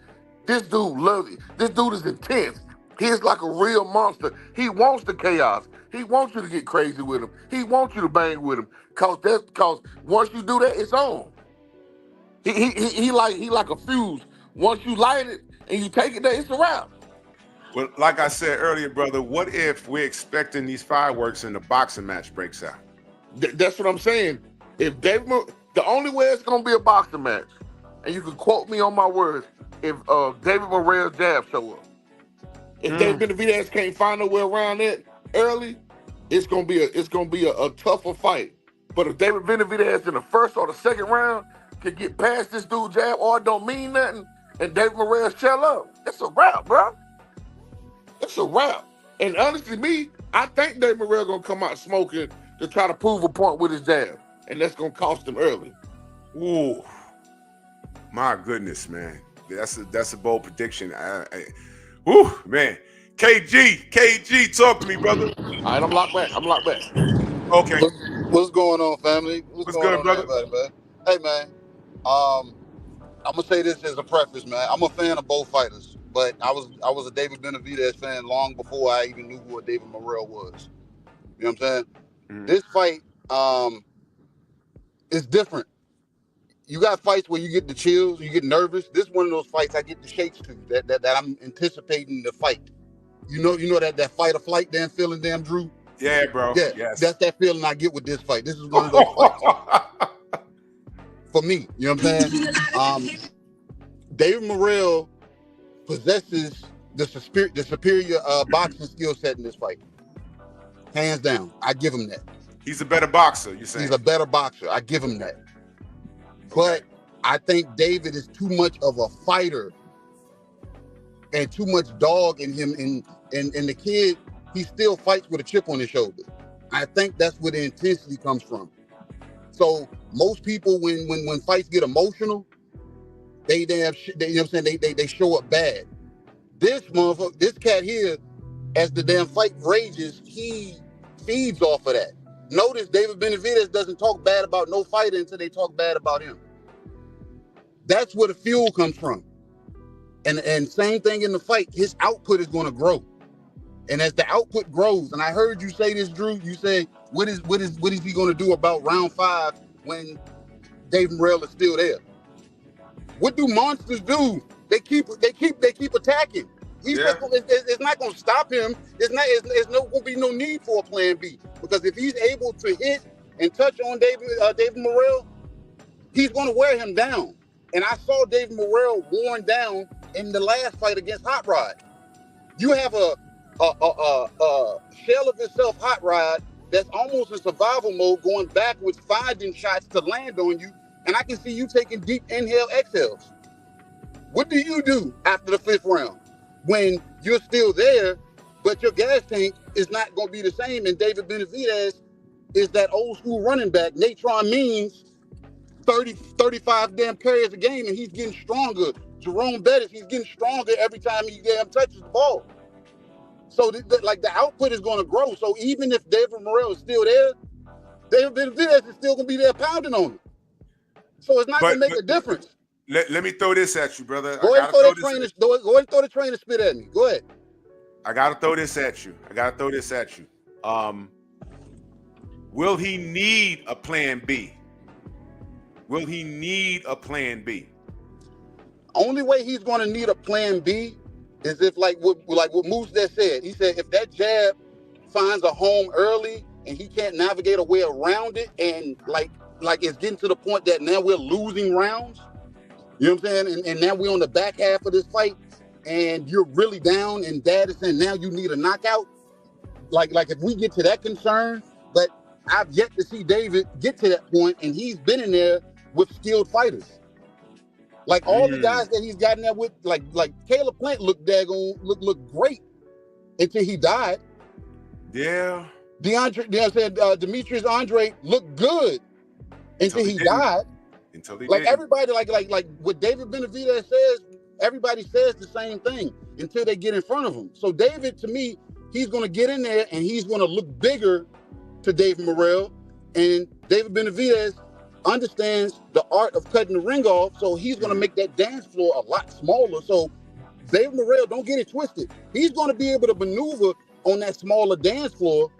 Speaker 6: this dude loves it. This dude is intense. He is like a real monster. He wants the chaos. He wants you to get crazy with him. He wants you to bang with him. Cause once you do that, it's on. He like a fuse. Once you light it and you take it there, it's a wrap.
Speaker 2: Well, like I said earlier, brother, what if we're expecting these fireworks and the boxing match breaks out?
Speaker 6: That's what I'm saying. If the only way it's gonna be a boxing match, and you can quote me on my words, if David Morrell's jab show up. If David Benavidez can't find a way around it early, it's gonna be a tougher fight. But if David Benavidez in the first or the second round can get past this dude jab or it don't mean nothing, and David Morrell shell up, it's a wrap, bro. It's a wrap. And honestly, I think David Morrell gonna come out smoking to try to prove a point with his jab, and that's gonna cost him early.
Speaker 2: Ooh, my goodness, man. That's a bold prediction. Woo, man. KG, talk to me, brother.
Speaker 6: All right, I'm locked back.
Speaker 2: Okay.
Speaker 7: What's going on, family?
Speaker 2: What's
Speaker 7: going
Speaker 2: good,
Speaker 7: on,
Speaker 2: brother?
Speaker 7: everybody, man? Hey, man. I'm gonna say this as a preface, man. I'm a fan of both fighters, but I was a David Benavidez fan long before I even knew who a David Morrell was. You know what I'm saying?
Speaker 2: Mm-hmm.
Speaker 7: This fight is different. You got fights where you get the chills, you get nervous. This is one of those fights I get the shakes to. That I'm anticipating the fight. You know that fight or flight damn feeling, damn Drew.
Speaker 2: Yeah, bro.
Speaker 7: Yeah,
Speaker 2: yes.
Speaker 7: That's that feeling I get with this fight. This is one of those fights for me. You know what I'm saying? David Morrell possesses the superior boxing skill set in this fight. Hands down. I give him that.
Speaker 2: He's a better boxer, you're saying?
Speaker 7: He's a better boxer. I give him that. But I think David is too much of a fighter and too much dog in him. And the kid, he still fights with a chip on his shoulder. I think that's where the intensity comes from. So most people, when fights get emotional, you know what I'm saying, they show up bad. This motherfucker, this cat here, as the damn fight rages, he feeds off of that. Notice David Benavidez doesn't talk bad about no fighter until they talk bad about him. That's where the fuel comes from. And same thing in the fight, his output is going to grow. And as the output grows, and I heard you say this, Drew, you say, what is he going to do about round 5 when David Morrell is still there? What do monsters do? They keep attacking. It's not going to stop him. It's not going to be no need for a plan B, because if he's able to hit and touch on David Morrell, he's going to wear him down. And I saw David Morrell worn down in the last fight against Hot Rod. You have a shell of himself Hot Rod that's almost in survival mode, going backwards, finding shots to land on you, and I can see you taking deep inhale exhales. What do you do after the 5th round when you're still there, but your gas tank is not going to be the same? And David Benavidez is that old school running back. Natron Means 30, 35 damn carries a game, and he's getting stronger. Jerome Bettis, he's getting stronger every time he damn touches the ball. So the output is going to grow. So even if David Morrell is still there, David Benavidez is still going to be there pounding on him. So it's not going to make a difference.
Speaker 2: Let me throw this at you, brother.
Speaker 7: Go ahead and throw the train and spit at me. Go ahead.
Speaker 2: I got to throw this at you. Will he need a plan B?
Speaker 7: Only way he's going to need a plan B is if, like what Moose just said. He said if that jab finds a home early and he can't navigate a way around it, and like it's getting to the point that now we're losing rounds. You know what I'm saying? And now we're on the back half of this fight, and you're really down, and Dad is saying now you need a knockout. Like if we get to that concern, but I've yet to see David get to that point, and he's been in there with skilled fighters. Like all the guys that he's gotten that with, like Caleb Plant looked looked great until he died.
Speaker 2: Yeah.
Speaker 7: Demetrius Andre looked good until he died.
Speaker 2: Until he
Speaker 7: like
Speaker 2: didn't.
Speaker 7: everybody, like what David Benavidez says, everybody says the same thing until they get in front of him. So David, to me, he's going to get in there and he's going to look bigger to David Morrell, and David Benavidez understands the art of cutting the ring off, so he's going to make that dance floor a lot smaller. So David Morrell, don't get it twisted. He's going to be able to maneuver on that smaller dance floor.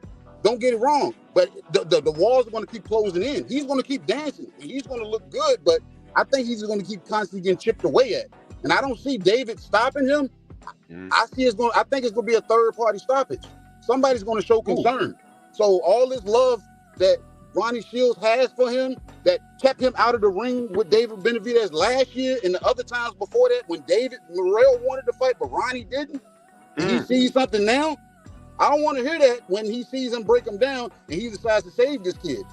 Speaker 7: Don't get it wrong, but the walls are going to keep closing in. He's going to keep dancing, and he's going to look good, but I think he's going to keep constantly getting chipped away at. And I don't see David stopping him. I think it's going to be a third-party stoppage. Somebody's going to show concern. So all this love that Ronnie Shields has for him, that kept him out of the ring with David Benavidez last year and the other times before that when David Morrell wanted to fight, but Ronnie didn't, and he sees something now, I don't want to hear that when he sees him break him down and he decides to save this kid.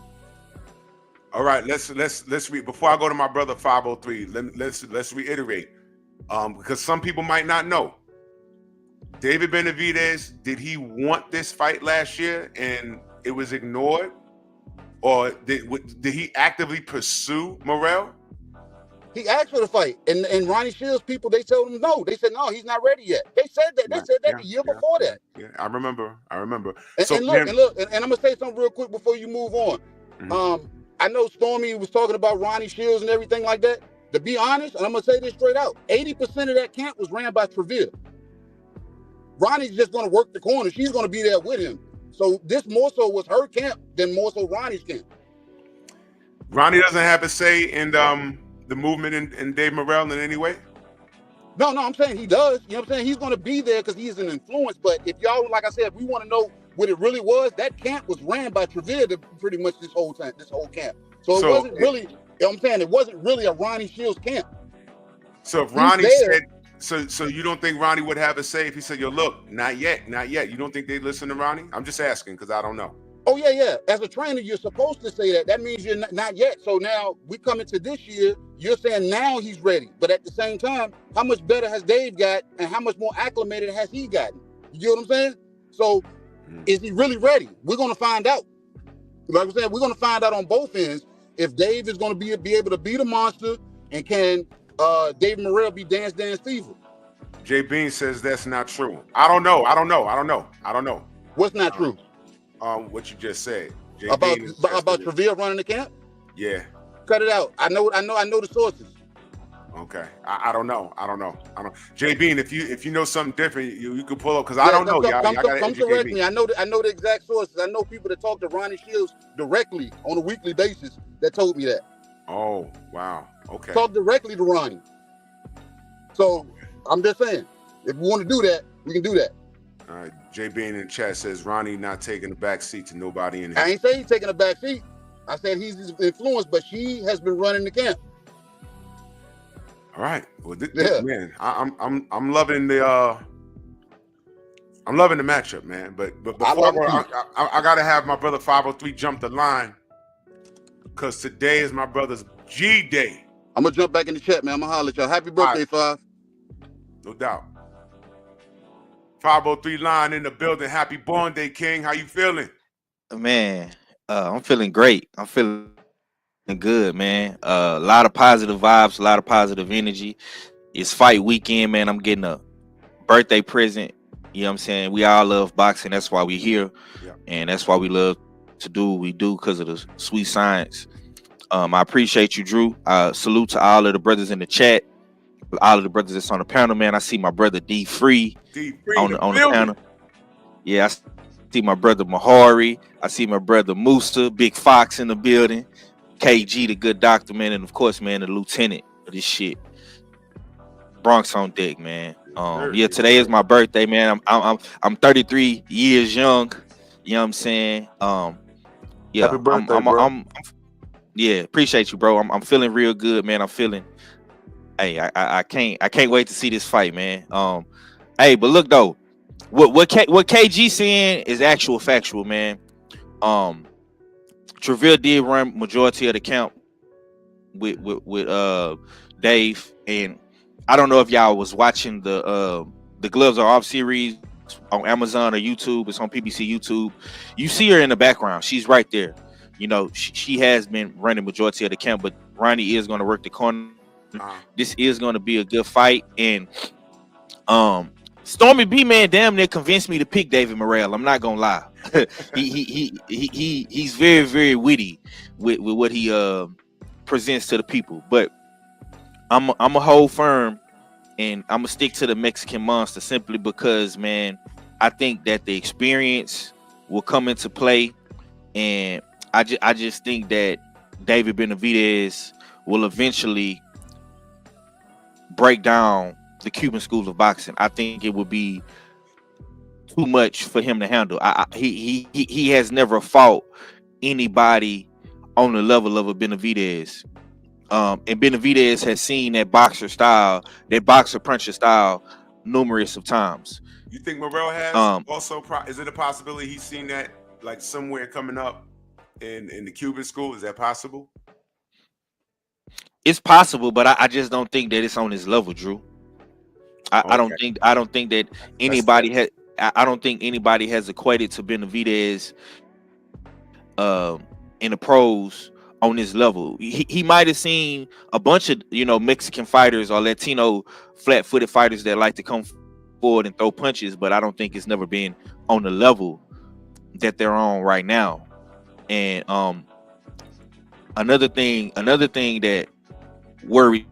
Speaker 2: All right, let's read before I go to my brother 503. Let's reiterate, because some people might not know. David Benavidez, did he want this fight last year and it was ignored, or did he actively pursue Morrell?
Speaker 7: He asked for the fight, and Ronnie Shields people, they told him no. They said no, he's not ready yet. They said that. They said that the year before that.
Speaker 2: Yeah, I remember.
Speaker 7: And,
Speaker 2: So
Speaker 7: and I'm gonna say something real quick before you move on. I know Stormy was talking about Ronnie Shields and everything like that. To be honest, and I'm gonna say this straight out, 80% of that camp was ran by Treville. Ronnie's just gonna work the corner. She's gonna be there with him. So this more so was her camp than more so Ronnie's camp.
Speaker 2: Ronnie doesn't have a say in the movement in Dave Morrell in any way?
Speaker 7: No, I'm saying he does. You know what I'm saying? He's going to be there because he's an influence. But if y'all, like I said, we want to know what it really was, that camp was ran by Treville pretty much this whole camp. So it wasn't really, you know what I'm saying? It wasn't really a Ronnie Shields camp.
Speaker 2: So if Ronnie said, so you don't think Ronnie would have a say if he said, yo, look, not yet. You don't think they listen to Ronnie? I'm just asking because I don't know.
Speaker 7: Oh, yeah. As a trainer, you're supposed to say that. That means you're not yet. So now we come into this year, you're saying now he's ready. But at the same time, how much better has Dave got and how much more acclimated has he gotten? You get what I'm saying? So is he really ready? We're going to find out. Like I'm saying, we're going to find out on both ends if Dave is going to be able to beat a monster, and can Dave Morrell be Dance Fever?
Speaker 2: Jay Bean says that's not true. I don't know.
Speaker 7: What's not true?
Speaker 2: What you just said. Jay
Speaker 7: About
Speaker 2: Bean
Speaker 7: Treville running the camp?
Speaker 2: Yeah.
Speaker 7: Cut it out. I know the sources.
Speaker 2: Okay. I don't know. Jay Bean, if you know something different, you can pull up, because I don't know.
Speaker 7: Come correct me. I know the exact sources. I know people that talk to Ronnie Shields directly on a weekly basis that told me that.
Speaker 2: Oh, wow. Okay.
Speaker 7: Talk directly to Ronnie. So I'm just saying, if we want to do that, we can do that.
Speaker 2: All right. Jay Bean in the chat says Ronnie not taking the back seat to nobody in here.
Speaker 7: I ain't saying he's taking a back seat. I said he's influenced, but she has been running the camp.
Speaker 2: All right. Well, man, I'm loving the matchup, man. But before I gotta have my brother 503 jump the line, because today is my brother's G Day.
Speaker 7: I'm gonna jump back in the chat, man. I'm gonna holler at y'all. Happy birthday, Five.
Speaker 2: No doubt. 503 line in the building. Happy born day, King. How you feeling?
Speaker 8: Man, I'm feeling great. I'm feeling good, man. A lot of positive vibes, a lot of positive energy. It's fight weekend, man. I'm getting a birthday present. You know what I'm saying? We all love boxing. That's why we're here. Yeah. And that's why we love to do what we do, because of the sweet science. I appreciate you, Drew. Salute to all of the brothers in the chat. All of the brothers that's on the panel, man. I see my brother D Free on the panel. Yeah, I see my brother Mahari. I see my brother Musa, Big Fox in the building. KG, the good doctor, man, and of course, man, the lieutenant of this shit. Bronx on deck, man. Yeah, today is my birthday, man. I'm 33 years young. You know what I'm saying? Yeah,
Speaker 5: happy birthday, bro.
Speaker 8: Yeah, appreciate you, bro. I'm feeling real good, man. I'm feeling. Hey, I can't wait to see this fight, man. Hey, but look though, what KG saying is actual factual, man. Treville did run majority of the camp with Dave, and I don't know if y'all was watching the Gloves Are Off series on Amazon or YouTube. It's on PBC YouTube. You see her in the background. She's right there. You know, she has been running majority of the camp, but Ronnie is going to work the corner. This is going to be a good fight, and Stormy B, man, damn near convinced me to pick David Morrell. I'm not gonna lie. He's very, very witty with what he presents to the people. But I'm a hold firm, and I'm gonna stick to the Mexican Monster simply because, man, I think that the experience will come into play, and I just think that David Benavidez will eventually break down the Cuban school of boxing. I think it would be too much for him to handle. He has never fought anybody on the level of a Benavidez. And Benavidez has seen that boxer puncher style numerous of times.
Speaker 2: You think Morrell has also? Is it a possibility he's seen that like somewhere coming up in the Cuban school? Is that possible?
Speaker 8: It's possible, but I just don't think that it's on his level, Drew. I don't think that anybody had. I don't think anybody has equated to Benavidez in the pros on this level. He might have seen a bunch of Mexican fighters or Latino flat-footed fighters that like to come forward and throw punches, but I don't think it's never been on the level that they're on right now. And another thing that worries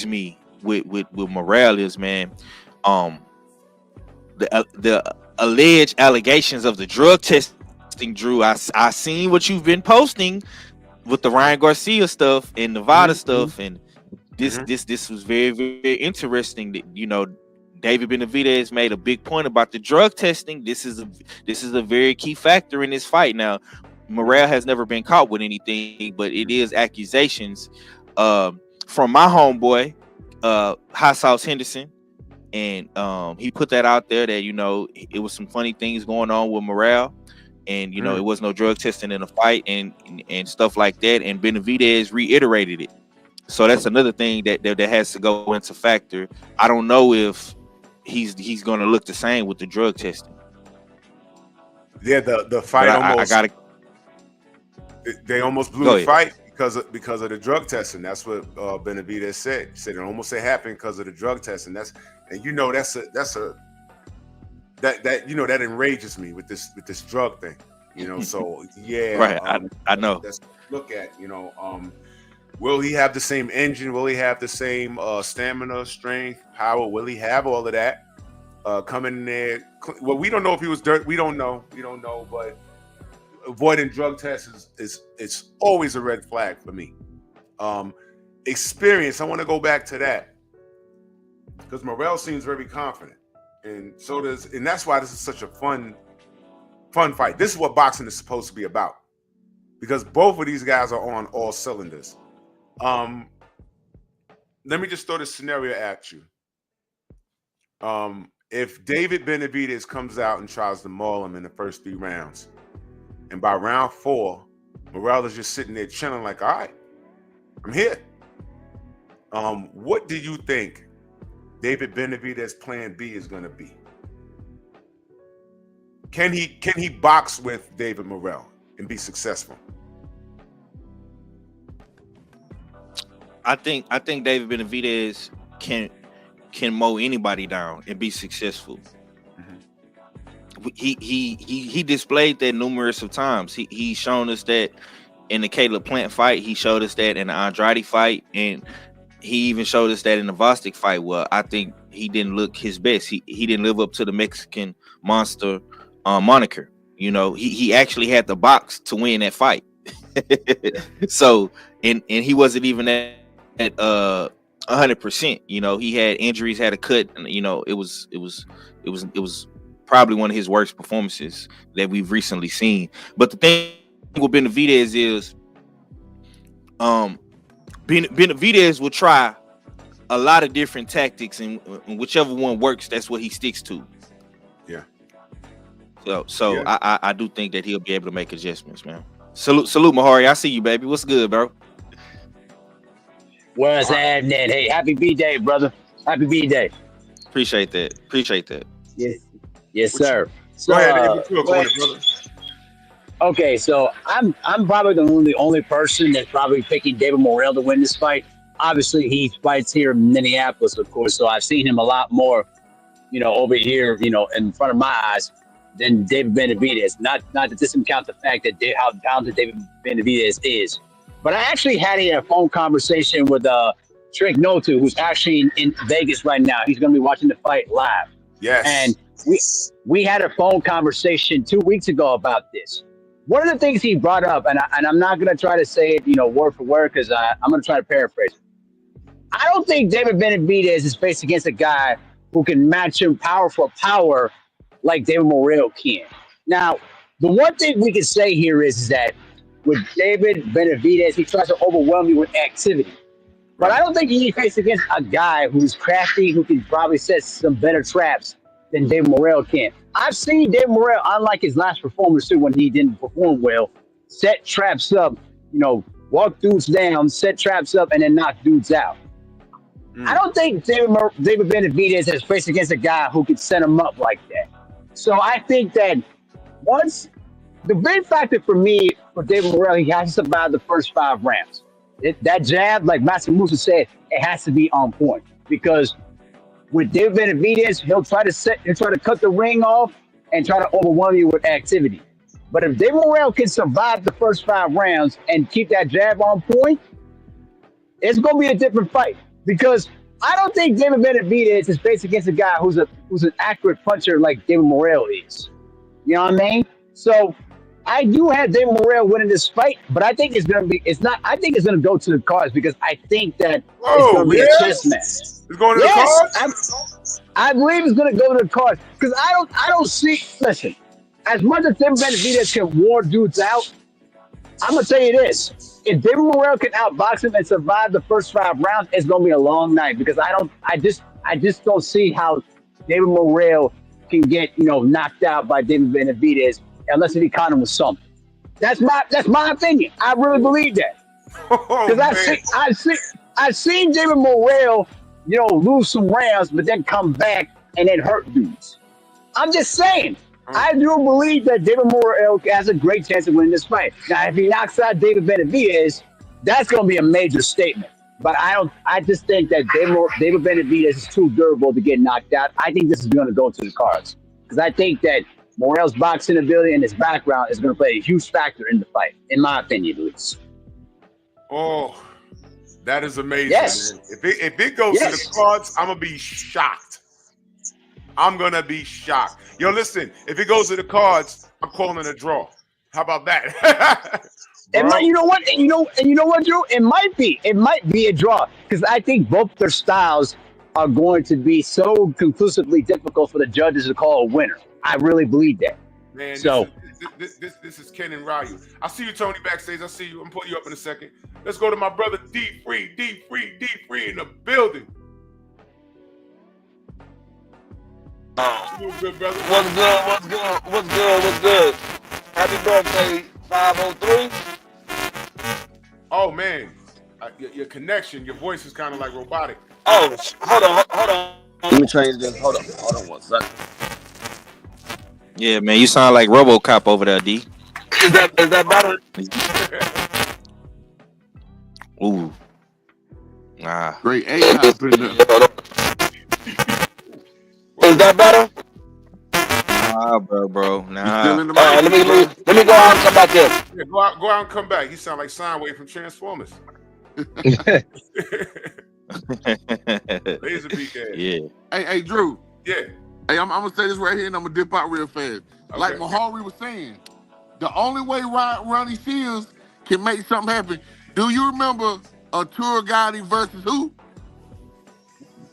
Speaker 8: me with Morrell is, man, the alleged allegations of the drug testing, Drew. I seen what you've been posting with the Ryan Garcia stuff and Nevada stuff, and this was very, very interesting. That David Benavidez made a big point about the drug testing. This is a very key factor in this fight. Now, Morrell has never been caught with anything, but it is accusations from my homeboy, Hot Sauce Henderson, and he put that out there that it was some funny things going on with Morrell, and it was no drug testing in the fight and stuff like that. And Benavidez reiterated it, so that's another thing that has to go into factor. I don't know if he's going to look the same with the drug testing. Yeah,
Speaker 2: the fight almost. They almost blew the fight because of the drug testing. That's what Benavidez said. He said it almost happened because of the drug testing. That enrages me with this drug thing. So yeah,
Speaker 8: right. I know.
Speaker 2: Let's look at will he have the same engine? Will he have the same stamina, strength, power? Will he have all of that coming in there? Well, we don't know if he was dirt. We don't know, but avoiding drug tests is always a red flag for me. Experience, I want to go back to that because Morrell seems very confident, and that's why this is such a fun fight. This is what boxing is supposed to be about, because both of these guys are on all cylinders. Let me just throw this scenario at you. If David Benavidez comes out and tries to maul him in the first 3 rounds, and by round 4, Morrell is just sitting there chilling like, all right, I'm here. What do you think David Benavidez plan B is going to be? Can he box with David Morrell and be successful?
Speaker 8: I think David Benavidez can mow anybody down and be successful. He displayed that numerous of times. He's shown us that in the Caleb Plant fight. He showed us that in the Andrade fight, and he even showed us that in the Vostok fight. Well, I think he didn't look his best. He didn't live up to the Mexican Monster moniker. He actually had the box to win that fight. So and he wasn't even at 100%. He had injuries, had a cut, and it was probably one of his worst performances that we've recently seen. But the thing with Benavidez is Benavidez will try a lot of different tactics, and whichever one works, that's what he sticks to.
Speaker 2: Yeah.
Speaker 8: So yeah. I do think that he'll be able to make adjustments, man. Salute Mahari. I see you, baby. What's good, bro?
Speaker 9: What's happening? Hey, happy B-Day, brother. Happy B-Day.
Speaker 8: Appreciate that.
Speaker 9: Yes, yes,
Speaker 2: What you-
Speaker 9: sir.
Speaker 2: Go
Speaker 9: So,
Speaker 2: ahead, Dave. What you up on
Speaker 9: well,
Speaker 2: it, brother?
Speaker 9: okay, so I'm probably the only person that's probably picking David Morrell to win this fight. Obviously, he fights here in Minneapolis, of course, so I've seen him a lot more, over here, in front of my eyes than David Benavidez. Not to discount the fact that how talented David Benavidez is, but I actually had a phone conversation with Trink Notu, who's actually in Vegas right now. He's going to be watching the fight live,
Speaker 2: Yes.
Speaker 9: and we had a phone conversation 2 weeks ago about this. One of the things he brought up, and I'm not going to try to say it, word for word, because I'm going to try to paraphrase. I don't think David Benavidez is faced against a guy who can match him power for power like David Morrell can. Now, the one thing we can say here is that with David Benavidez, he tries to overwhelm you with activity. But I don't think he faced against a guy who's crafty, who can probably set some better traps than David Morrell can. I've seen David Morrell, unlike his last performance too, when he didn't perform well, set traps up, walk dudes down, set traps up, and then knock dudes out. I don't think David Benavidez has faced against a guy who could set him up like that. So I think that once the big factor for me for David Morrell, he has to survive the first 5 rounds. That jab, like Master Musa said, it has to be on point, because with David Benavidez, he'll try to cut the ring off and try to overwhelm you with activity. But if David Morrell can survive the first 5 rounds and keep that jab on point, it's going to be a different fight. Because I don't think David Benavidez is faced against a guy who's an accurate puncher like David Morrell is. You know what I mean? So I do have David Morrell winning this fight, but I think I think it's gonna go to the cards, because I think that it's gonna be a chess match.
Speaker 2: It's going to the cards?
Speaker 9: I believe it's gonna go to the cards, because I don't see. Listen, as much as David Benavidez can wear dudes out, I'm gonna tell you this: if David Morrell can outbox him and survive the first 5 rounds, it's gonna be a long night, because I just don't see how David Morrell can get knocked out by David Benavidez unless he caught him with something. That's my opinion. I really believe that, because I've seen David Morrell lose some rounds, but then come back and then hurt dudes. I'm just saying. I do believe that David Morrell has a great chance of winning this fight. Now, if he knocks out David Benavidez, that's going to be a major statement. But I just think that David Benavidez is too durable to get knocked out. I think this is going to go to the cards, because I think that Morrell's boxing ability and his background is going to play a huge factor in the fight, in my opinion, at least.
Speaker 2: Oh, that is amazing.
Speaker 9: Yes.
Speaker 2: Man. If it goes to the cards, I'm going to be shocked. I'm going to be shocked. Yo, listen, if it goes to the cards, I'm calling a draw. How about that?
Speaker 9: It might, you know what, Drew? It might be a draw, because I think both their styles are going to be so conclusively difficult for the judges to call a winner. I really believe that.
Speaker 2: Man,
Speaker 9: so
Speaker 2: this is Ken and Ryu. I see you, Tony, backstage. I see you. I'm pulling you up in a second. Let's go to my brother D Free in the building. Good, brother.
Speaker 10: What's good? Happy birthday, 503.
Speaker 2: Oh man, your connection, your voice is kind of like robotic.
Speaker 10: Oh, hold on. Let me change this. Hold on 1 second.
Speaker 8: Yeah, man, you sound like RoboCop over there, D.
Speaker 10: Is that better?
Speaker 8: Ooh. Nah.
Speaker 6: Great AI up in there.
Speaker 10: Is that better?
Speaker 8: Nah, bro. Nah.
Speaker 6: Still in the
Speaker 10: Let me go out and come back in.
Speaker 2: Yeah, go out and come back. You sound like Soundwave from Transformers. Laser beak ass.
Speaker 8: Yeah.
Speaker 6: Hey, Drew.
Speaker 2: Yeah.
Speaker 6: Hey, I'm gonna say this right here, and I'm gonna dip out real fast.
Speaker 2: Okay.
Speaker 6: Like Mahari was saying, the only way Ronnie Shields can make something happen. Do you remember Arturo Gatti versus who?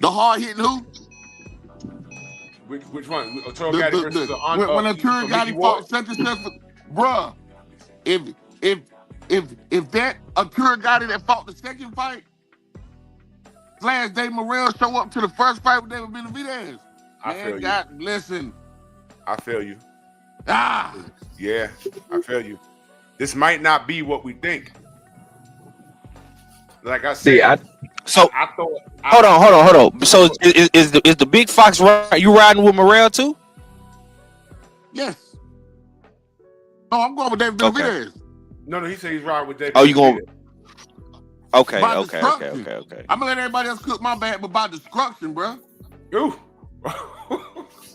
Speaker 6: The hard hitting who?
Speaker 2: Which one? Arturo Gatti versus
Speaker 6: when Arturo Gatti fought Sanchez, bruh. If that Arturo Gatti that fought the second fight, / Dave Morrell show up to the first fight with David Benavidez.
Speaker 2: I feel you.
Speaker 6: Listen.
Speaker 2: I feel you.
Speaker 6: Ah.
Speaker 2: Yeah, I feel you. This might not be what we think. Like I said,
Speaker 8: So
Speaker 2: I thought.
Speaker 8: hold on. So is the big fox you riding with Morrell too?
Speaker 6: Yes. No, I'm going with David
Speaker 8: Okay.
Speaker 6: Benavidez.
Speaker 2: No, he said he's riding with David.
Speaker 8: Oh, you going? Okay.
Speaker 6: By destruction. I'm gonna let everybody else cook my bag, but by destruction, bro.
Speaker 2: Ooh.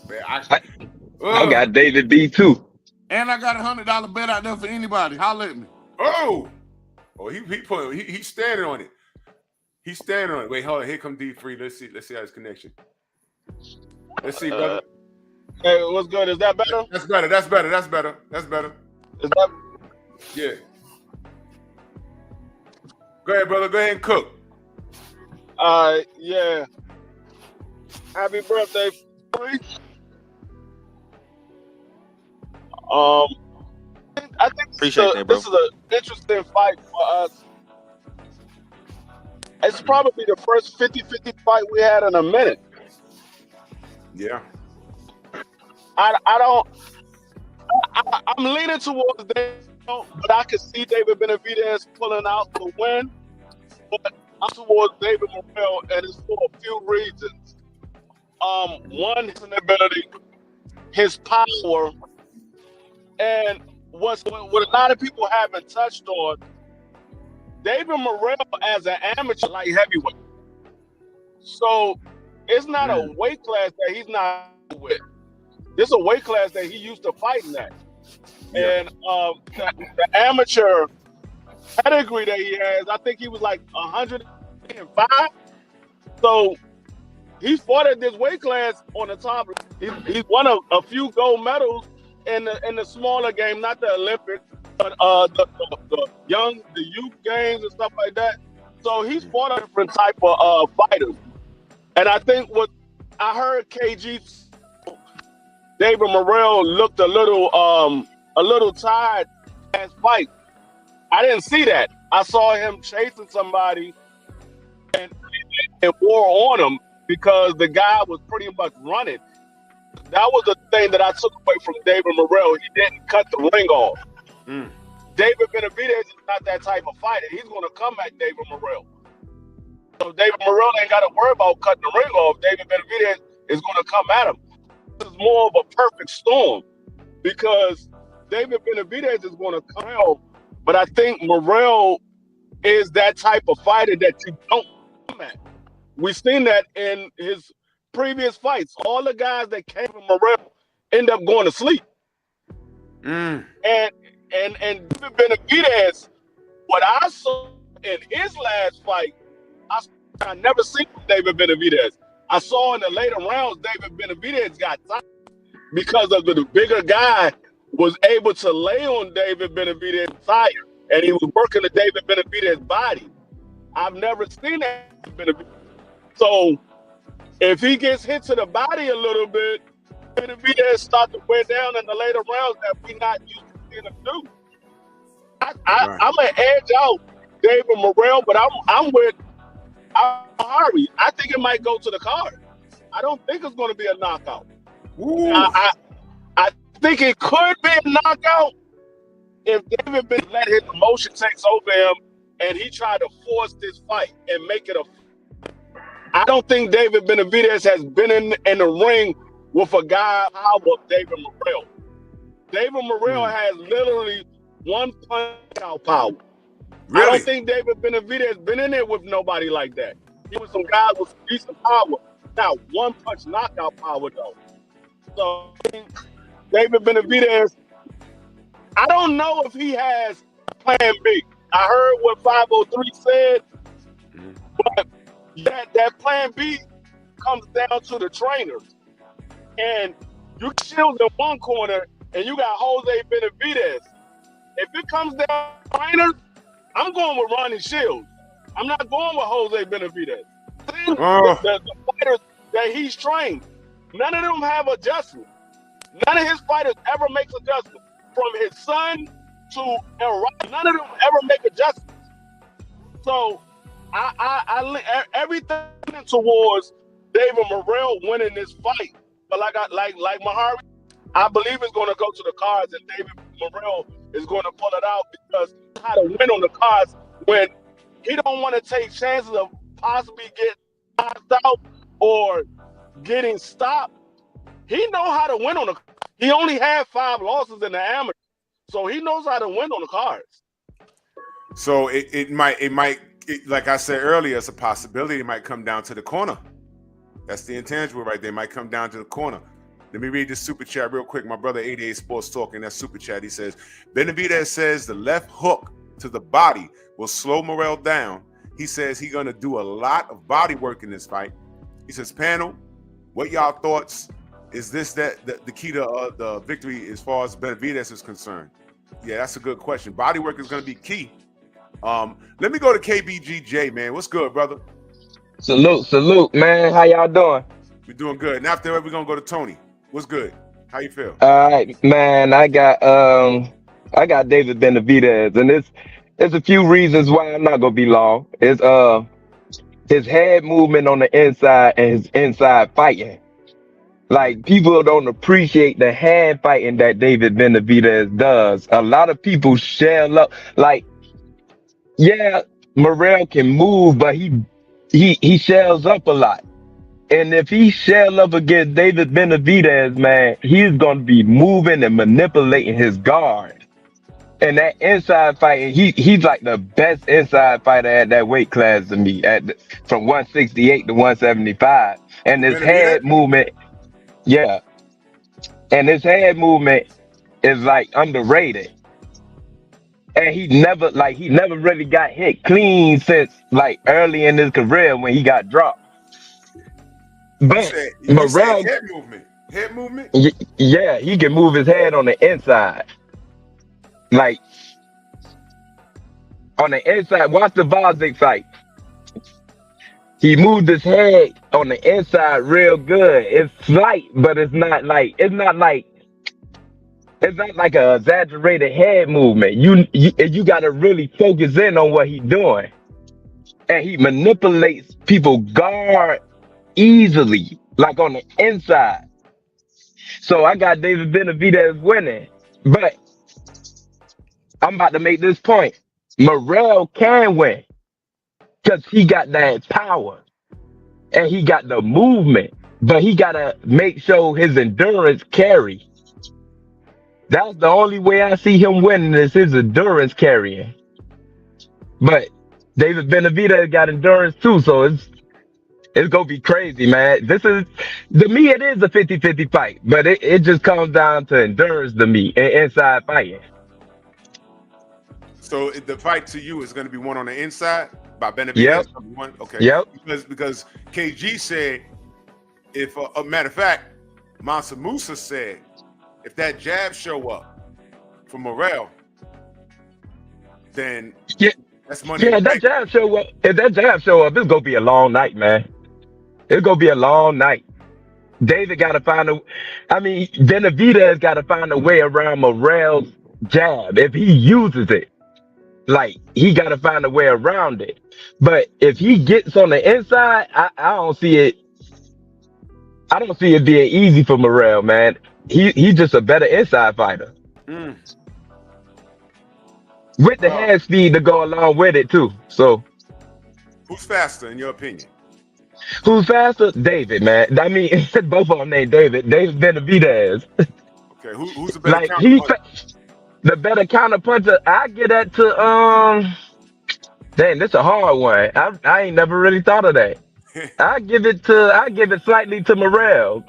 Speaker 2: Man,
Speaker 10: I got David B too.
Speaker 6: And I got $100 bet out there for anybody. Holler at me.
Speaker 2: Oh, he's standing on it. He's standing on it. Wait, hold on. Here come D3. Let's see how his connection. Let's see, brother.
Speaker 10: Hey, what's good? Is that better?
Speaker 2: That's better.
Speaker 10: Is that?
Speaker 2: Yeah. Go ahead, brother. Go ahead and cook.
Speaker 10: Yeah. Happy birthday, Free. I think
Speaker 8: Appreciate that, bro.
Speaker 10: this is an interesting fight for us. It's probably the first 50-50 fight we had in a minute.
Speaker 2: Yeah.
Speaker 10: I'm leaning towards David, but I can see David Benavidez pulling out the win. But I'm towards David Morrell, and it's for a few reasons. One, his ability, his power, and what a lot of people haven't touched on. David Morrell as an amateur light heavyweight. So it's not a weight class that he's not with. This is a weight class that he used to fighting at. Yeah. And the amateur pedigree that he has, I think he was like 105. So he fought at this weight class on the top. He's won a few gold medals in the smaller game, not the Olympics, but the youth games and stuff like that. So he's fought a different type of fighters. And I think what I heard KG, David Morrell looked a little tired last fight. I didn't see that. I saw him chasing somebody and wore on him because the guy was pretty much running. That was the thing that I took away from David Morrell. He didn't cut the ring off. David Benavidez is not that type of fighter. He's going to come at David Morrell. So David Morrell ain't got to worry about cutting the ring off. David Benavidez is going to come at him. This is more of a perfect storm because David Benavidez is going to come out, but I think Morrell is that type of fighter that you don't come at. We've seen that in his previous fights. All the guys that came from Morrell end up going to sleep. And David Benavidez, what I saw in his last fight, I never seen David Benavidez. I saw in the later rounds, David Benavidez got tired because of the bigger guy was able to lay on David Benavidez fire, and he was working the David Benavidez body. I've never seen that. So if he gets hit to the body a little bit, Benavidez start to wear down in the later rounds that we not used to seeing him do. I'm gonna edge out David Morrell, but I'm with Harvey. I think it might go to the card. I don't think it's going to be a knockout. I think it could be a knockout if David Benavidez let his emotion take over him and he tried to force this fight and make it a. I don't think David Benavidez has been in the ring with a guy power of David Morrell. David Morrell has literally one punch out power. Really? I don't think David Benavidez has been in there with nobody like that. He was some guy with decent power. Now, one punch knockout power though. So David Benavidez, I don't know if he has plan B. I heard what 503 said, but that plan B comes down to the trainers. And you got Shields in one corner and you got Jose Benavidez. If it comes down to trainers, I'm going with Ronnie Shields. I'm not going with Jose Benavidez. The fighters that he's trained, none of them have adjustments. None of his fighters ever makes adjustments. From his son to Enrique, none of them ever make adjustments. So I everything towards David Morrell winning this fight. But like Mahari, I believe it's going to go to the cards, and David Morrell is going to pull it out because how to win on the cards when he don't want to take chances of possibly getting knocked out or getting stopped, he know how to win on the. He only had 5 losses in the amateur, so he knows how to win on the cards.
Speaker 2: So it might like I said earlier, it's a possibility. It might come down to the corner. That's the intangible right there. It might come down to the corner. Let me read this super chat real quick. My brother 88 Sports Talk in that super chat. He says, Benavidez says the left hook to the body will slow Morrell down. He says he's going to do a lot of body work in this fight. He says, panel, what y'all thoughts? Is this the key to the victory as far as Benavidez is concerned? Yeah, that's a good question. Body work is going to be key. Let me go to KBGJ, man. What's good, brother?
Speaker 11: Salute, man. How y'all doing?
Speaker 2: We're doing good. And after that, we're going to go to Tony. What's good? How you feel?
Speaker 11: All right, man. I got David Benavidez, and there's a few reasons why I'm not gonna be long. It's his head movement on the inside and his inside fighting. Like, people don't appreciate the hand fighting that David Benavidez does. A lot of people shell up. Like, yeah, Morrell can move, but he shells up a lot. And if he shell up against David Benavidez, man, he's going to be moving and manipulating his guard. And that inside fighting, he's like the best inside fighter at that weight class to me, from 168 to 175. And his head movement, yeah. And his head movement is like underrated. And he never really got hit clean since like early in his career when he got dropped. But Morrell,
Speaker 2: head movement.
Speaker 11: Yeah, he can move his head on the inside. Like on the inside, watch the Vazic fight. He moved his head on the inside real good. It's slight, but it's not like an exaggerated head movement. You got to really focus in on what he's doing, and he manipulates people's guard easily, like on the inside. So I got David Benavidez winning, but I'm about to make this point. Morrell can win because he got that power and he got the movement, but he got to make sure his endurance carry. That's the only way I see him winning is his endurance carrying. But David Benavidez got endurance too, so it's gonna be crazy, man. This is, to me, it is a 50-50 fight, but it just comes down to endurance to me and inside fighting.
Speaker 2: So the fight to you is going to be one on the inside by Benavidez?
Speaker 11: Yep.
Speaker 2: One? Okay.
Speaker 11: Yep.
Speaker 2: Because KG said, if a matter of fact, Mansa Musa said, if that jab show up for Morrell, then that's money.
Speaker 11: Yeah, that jab show up. If that jab show up, it's gonna be a long night, man. It's gonna be a long night. David got to Benavidez got to find a way around Morrell's jab. If he uses it, like, he got to find a way around it. But if he gets on the inside, I don't see it. I don't see it being easy for Morrell, man. He's just a better inside fighter. With the hand speed to go along with it too. So
Speaker 2: who's faster in your opinion?
Speaker 11: Who's faster? David, man. I mean, both of them named David. David Benavidez.
Speaker 2: Okay, who's the better
Speaker 11: like
Speaker 2: counterpuncher?
Speaker 11: The better counterpuncher. I get that to dang, this a hard one. I ain't never really thought of that. I give it slightly to Morrell.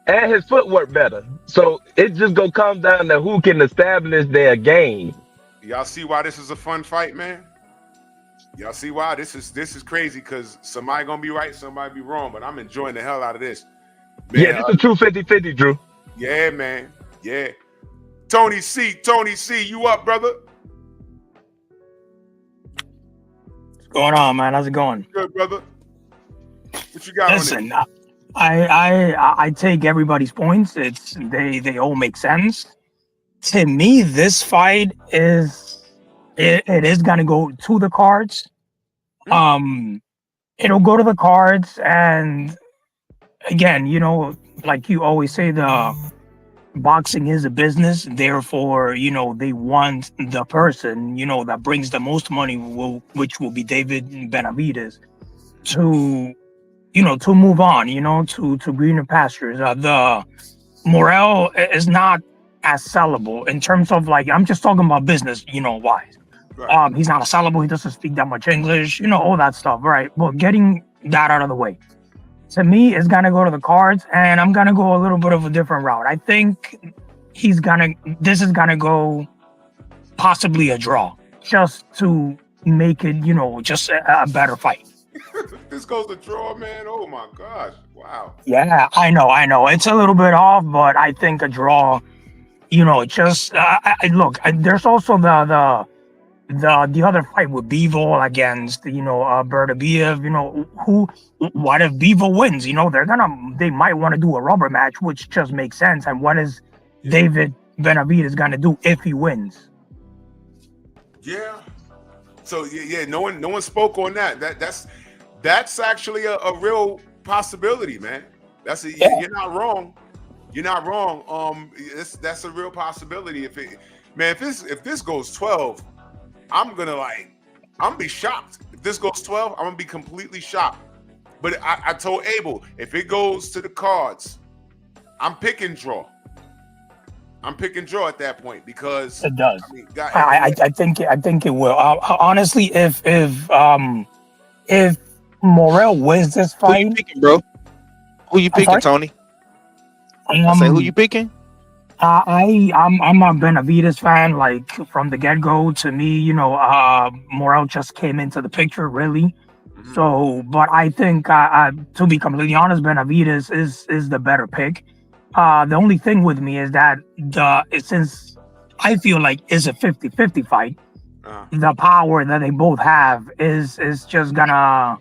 Speaker 11: And his footwork better. So it just gonna come down to who can establish their game.
Speaker 2: Y'all see why this is a fun fight, man? Y'all see why this is crazy, because somebody gonna be right, somebody be wrong, but I'm enjoying the hell out of this. Man,
Speaker 11: yeah, this is a true 50-50, Drew.
Speaker 2: Yeah, man. Yeah. Tony C, you up, brother?
Speaker 12: What's going on, man? How's it going?
Speaker 2: Good, brother. What you got
Speaker 12: Listen,
Speaker 2: on it?
Speaker 12: I take everybody's points. They all make sense. To me, this fight is gonna go to the cards. It'll go to the cards, and again, like you always say, the boxing is a business, therefore, they want the person, that brings the most money, which will be David Benavidez, to, to move on, to greener pastures. The Morel is not as sellable in terms of, like, I'm just talking about business, wise.
Speaker 2: Right.
Speaker 12: He's not a sellable. He doesn't speak that much English, all that stuff, right? Well, getting that out of the way, to me, is gonna go to the cards, and I'm gonna go a little bit of a different route. I think this is gonna go possibly a draw, just to make it, just a better fight.
Speaker 2: This goes to draw, man. Oh my gosh! Wow.
Speaker 12: Yeah, I know. It's a little bit off, but I think a draw, just there's also the other fight with Bivol against, Bertabiev. What if Bivol wins? They might want to do a rubber match, which just makes sense. And what is David Benavidez gonna do if he wins?
Speaker 2: Yeah. So yeah, no one spoke on that. That's actually a real possibility, man. You're not wrong. You're not wrong. That's a real possibility. If this goes 12, I'm gonna be shocked. If this goes 12, I'm gonna be completely shocked. But I told Abel, if it goes to the cards, I'm picking draw. I'm picking draw at that point because
Speaker 12: it does. I think it will. Honestly, if Morel wins this fight,
Speaker 8: who you picking, bro? Who you picking, Tony? I say, who you picking?
Speaker 12: I'm a Benavidez fan, like, from the get go. To me, Morel just came into the picture, really. Mm-hmm. So, but I think, to be completely honest, Benavidez is the better pick. The only thing with me is that since I feel like it's a 50-50 fight, the power that they both have is just gonna.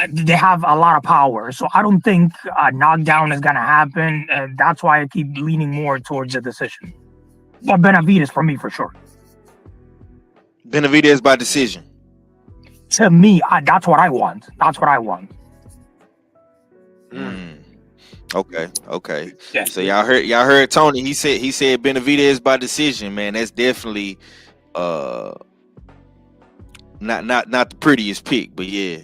Speaker 12: They have a lot of power, so I don't think a knockdown is gonna happen. That's why I keep leaning more towards a decision. But Benavidez for me, for sure.
Speaker 8: Benavidez by decision.
Speaker 12: To me, that's what I want. That's what I want.
Speaker 8: Okay.
Speaker 12: Yeah.
Speaker 8: So y'all heard Tony. He said Benavidez by decision, man. That's definitely not the prettiest pick, but yeah.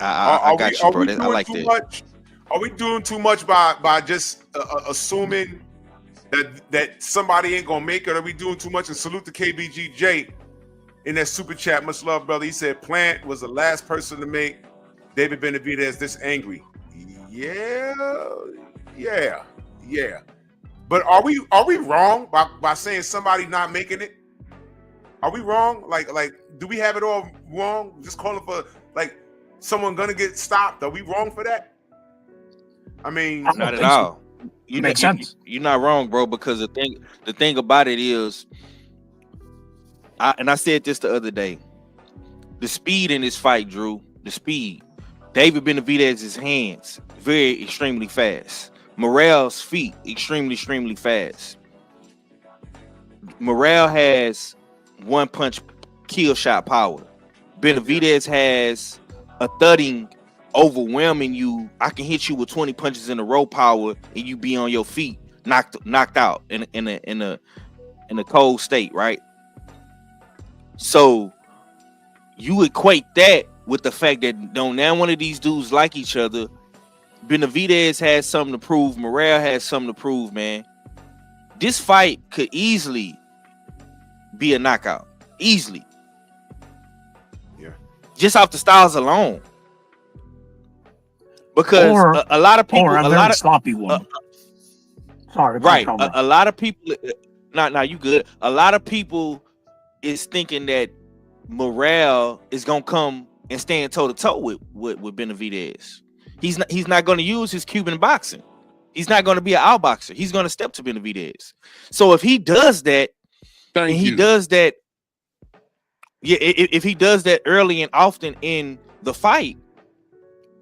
Speaker 8: I got you, bro. I like that.
Speaker 2: Are we doing too much by just assuming that somebody ain't gonna make it? Are we doing too much? And salute to KBGJ in that super chat. Much love, brother. He said Plant was the last person to make David Benavidez this angry. Yeah. But are we wrong by saying somebody not making it? Are we wrong? Like, do we have it all wrong? Just calling for someone gonna get stopped. Are we wrong for that? I mean,
Speaker 8: not at all.
Speaker 12: Makes sense.
Speaker 8: You're not wrong, bro. Because the thing about it is, I said this the other day. The speed in this fight, Drew. The speed. David Benavidez's hands extremely fast. Morel's feet extremely fast. Morel has one punch kill shot power. Benavidez has a thudding, overwhelming you. I can hit you with 20 punches in a row power, and you be on your feet, knocked out in a cold state, right? So you equate that with the fact that now one of these dudes like each other. Benavidez has something to prove. Morel has something to prove, man. This fight could easily be a knockout. Easily. Just off the styles alone, because a lot of people,
Speaker 12: a very sloppy one. Sorry,
Speaker 8: right? A lot of people. Nah, you good. A lot of people is thinking that Morel is gonna come and stand toe to toe with Benavidez. He's not gonna use his Cuban boxing. He's not gonna be an outboxer. He's gonna step to Benavidez. So if he does that, yeah, if he does that early and often in the fight,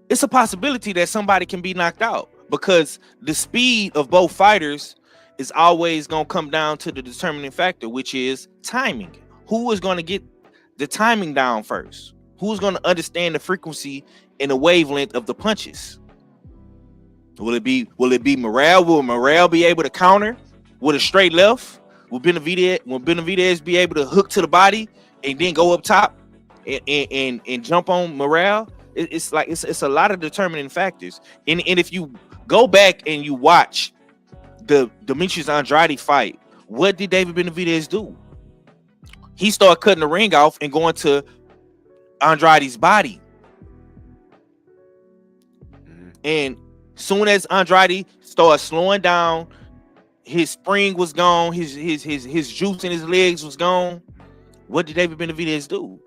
Speaker 8: it's a possibility that somebody can be knocked out, because the speed of both fighters is always going to come down to the determining factor, which is timing. Who is going to get the timing down first? Who's going to understand the frequency and the wavelength of the punches? Will it be Morale? Will Morale be able to counter with a straight left? Will Benavidez be able to hook to the body and then go up top and jump on Morale? It's a lot of determining factors. And if you go back and you watch the Demetrius Andrade fight, what did David Benavidez do? He started cutting the ring off and going to Andrade's body. And soon as Andrade started slowing down, his spring was gone, his juice in his legs was gone. What did David Benavidez do?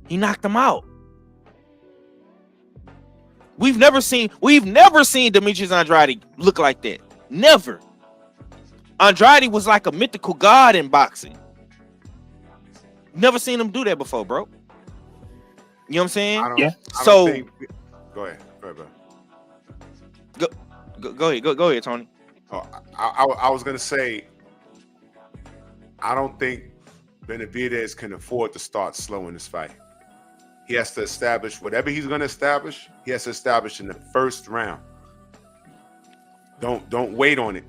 Speaker 8: He knocked him out. We've never seen Demetrius Andrade look like that. Never. Andrade was like a mythical god in boxing. Never seen him do that before, bro. You know what I'm saying?
Speaker 2: Go ahead. Go ahead, bro.
Speaker 8: Go ahead, Tony.
Speaker 2: Oh, I was gonna say, I don't think Benavidez can afford to start slow in this fight. He has to establish whatever he's gonna establish. He has to establish in the first round. Don't wait on it.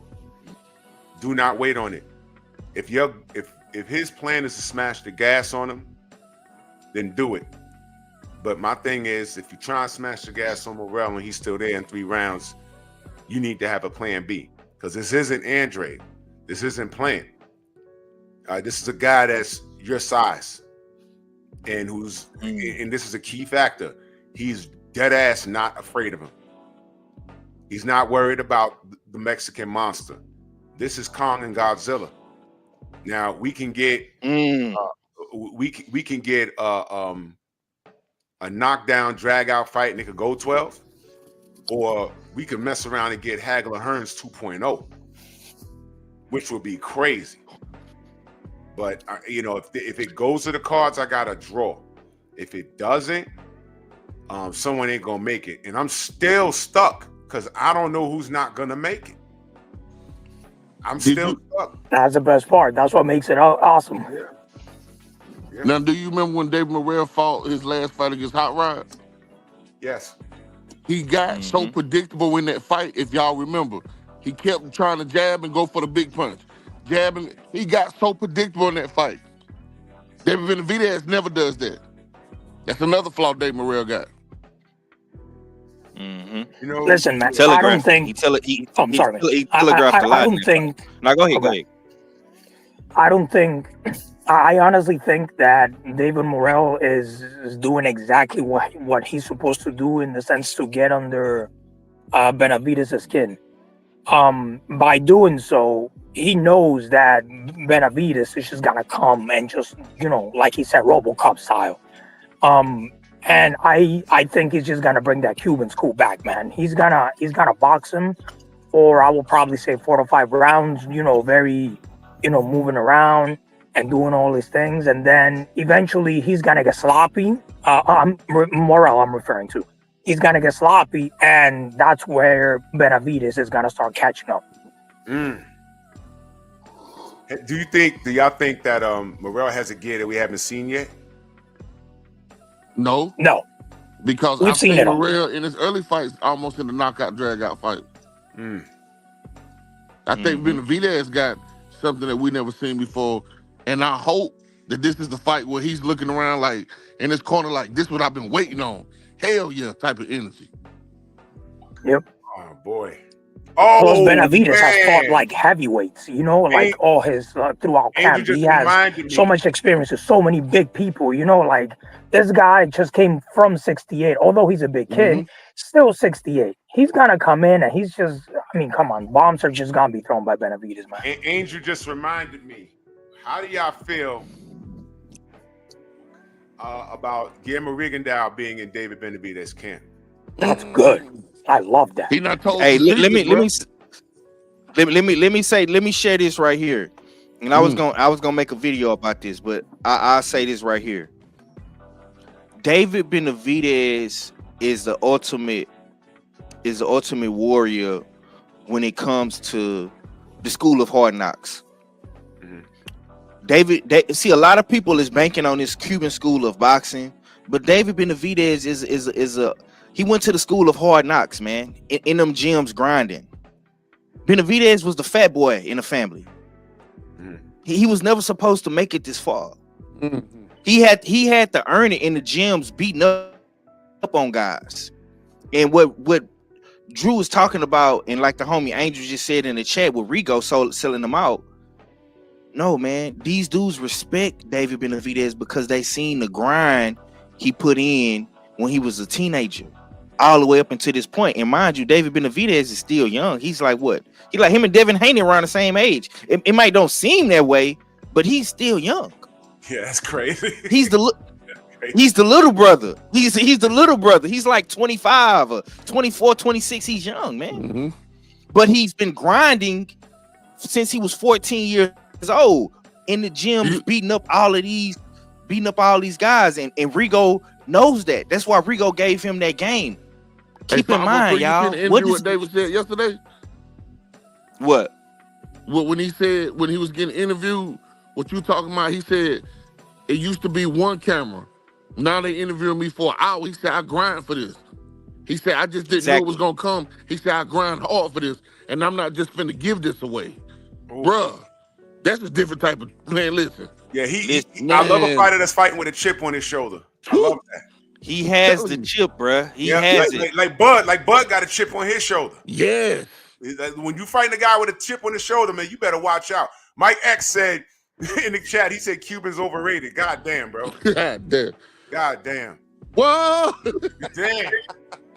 Speaker 2: Do not wait on it. If his plan is to smash the gas on him, then do it. But my thing is, if you try and smash the gas on Morel and he's still there in 3 rounds, you need to have a plan B, because this isn't Andrade. This isn't playing. This is a guy that's your size, and and this is a key factor. He's dead ass not afraid of him. He's not worried about the Mexican monster. This is Kong and Godzilla. Now we can get we can get a knockdown, drag out fight, and it could go 12, or we could mess around and get Hagler Hearns 2.0, which would be crazy. But if it goes to the cards, I got a draw. If it doesn't, someone ain't gonna make it, and I'm still stuck because I don't know who's not gonna make it. I'm still stuck.
Speaker 12: That's the best part. That's what makes it awesome.
Speaker 2: Yeah.
Speaker 6: Now, do you remember when David Morrell fought his last fight against Hot Rod?
Speaker 2: Yes.
Speaker 6: He got so predictable in that fight, if y'all remember. He kept trying to jab and go for the big punch. Jabbing. He got so predictable in that fight. David Benavidez never does that. That's another flaw David Morrell got.
Speaker 12: Listen, man. I don't think.
Speaker 8: He telegraphed a lot.
Speaker 12: I don't think.
Speaker 8: Now go ahead.
Speaker 12: I don't think. I honestly think that David Morrell is doing exactly what he's supposed to do, in the sense to get under Benavidez' skin. By doing so, he knows that Benavidez is just gonna come and just, like he said, RoboCop style. And I think he's just gonna bring that Cuban school back, man. He's gonna box him, or I will probably say 4 to 5 rounds. Very, moving around and doing all these things, and then eventually he's gonna get sloppy. Morrell, I'm referring to. He's gonna get sloppy, and that's where Benavidez is gonna start catching up.
Speaker 2: Do y'all think that Morrell has a gear that we haven't seen yet?
Speaker 6: No. Because
Speaker 12: We've
Speaker 6: I've
Speaker 12: seen
Speaker 6: seen
Speaker 12: it all.
Speaker 6: Morrell in his early fights almost in the knockout, drag out fight. I think Benavidez got something that we never seen before. And I hope that this is the fight where he's looking around like in his corner, like, this is what I've been waiting on. Hell yeah, type of energy.
Speaker 12: Yep.
Speaker 2: Oh boy.
Speaker 12: Plus Benavidez has fought like heavyweights, like all his throughout camp. He has so much experience with so many big people, like this guy just came from 68. Although he's a big kid, still 68. He's gonna come in and he's just, come on, bombs are just gonna be thrown by Benavidez, man.
Speaker 2: Angel just reminded me, how do y'all feel about Guillermo Rigondeaux being in David Benavidez' camp?
Speaker 12: That's good. I love that.
Speaker 6: He not told.
Speaker 8: Hey, let me share this right here. And I was gonna make a video about this, but I'll say this right here. David Benavidez is the ultimate warrior when it comes to the school of hard knocks. See, a lot of people is banking on this Cuban school of boxing, But David Benavidez is a he went to the school of hard knocks, man. In them gyms grinding. Benavidez was the fat boy in the family. He was never supposed to make it this far. He had to earn it in the gyms, beating up on guys. And what Drew was talking about, and like the homie Angel just said in the chat with Rigo selling them out. No, man, these dudes respect David Benavidez because they seen the grind he put in when he was a teenager, all the way up until this point. And mind you, David Benavidez is still young. He's like what? He's like him and Devin Haney around the same age. It might don't seem that way, but he's still young.
Speaker 2: Yeah, that's crazy.
Speaker 8: He's the little brother. He's the little brother. He's like 25 or 24, 26. He's young, man. But he's been grinding since he was 14 years old in the gym, beating up all these guys. And Rigo knows that. That's why Rigo gave him that game. Keep in mind, y'all.
Speaker 6: What David said yesterday?
Speaker 8: What?
Speaker 6: When he said when he was getting interviewed, what you talking about? He said it used to be one camera. Now they interviewing me for an hour. He said I grind for this. He said I just didn't know it was gonna come. He said I grind hard for this, and I'm not just finna give this away, bruh. That's a different type of man. Listen.
Speaker 2: Yeah, I love a fighter that's fighting with a chip on his shoulder. I love that.
Speaker 8: He has the chip, bruh. He has it.
Speaker 2: Like Bud got a chip on his shoulder.
Speaker 6: Yes.
Speaker 2: When you fighting a guy with a chip on his shoulder, man, you better watch out. Mike X said in the chat, he said Cuban's overrated. God damn, bro.
Speaker 6: God damn.
Speaker 2: God damn.
Speaker 6: Whoa.
Speaker 2: Damn.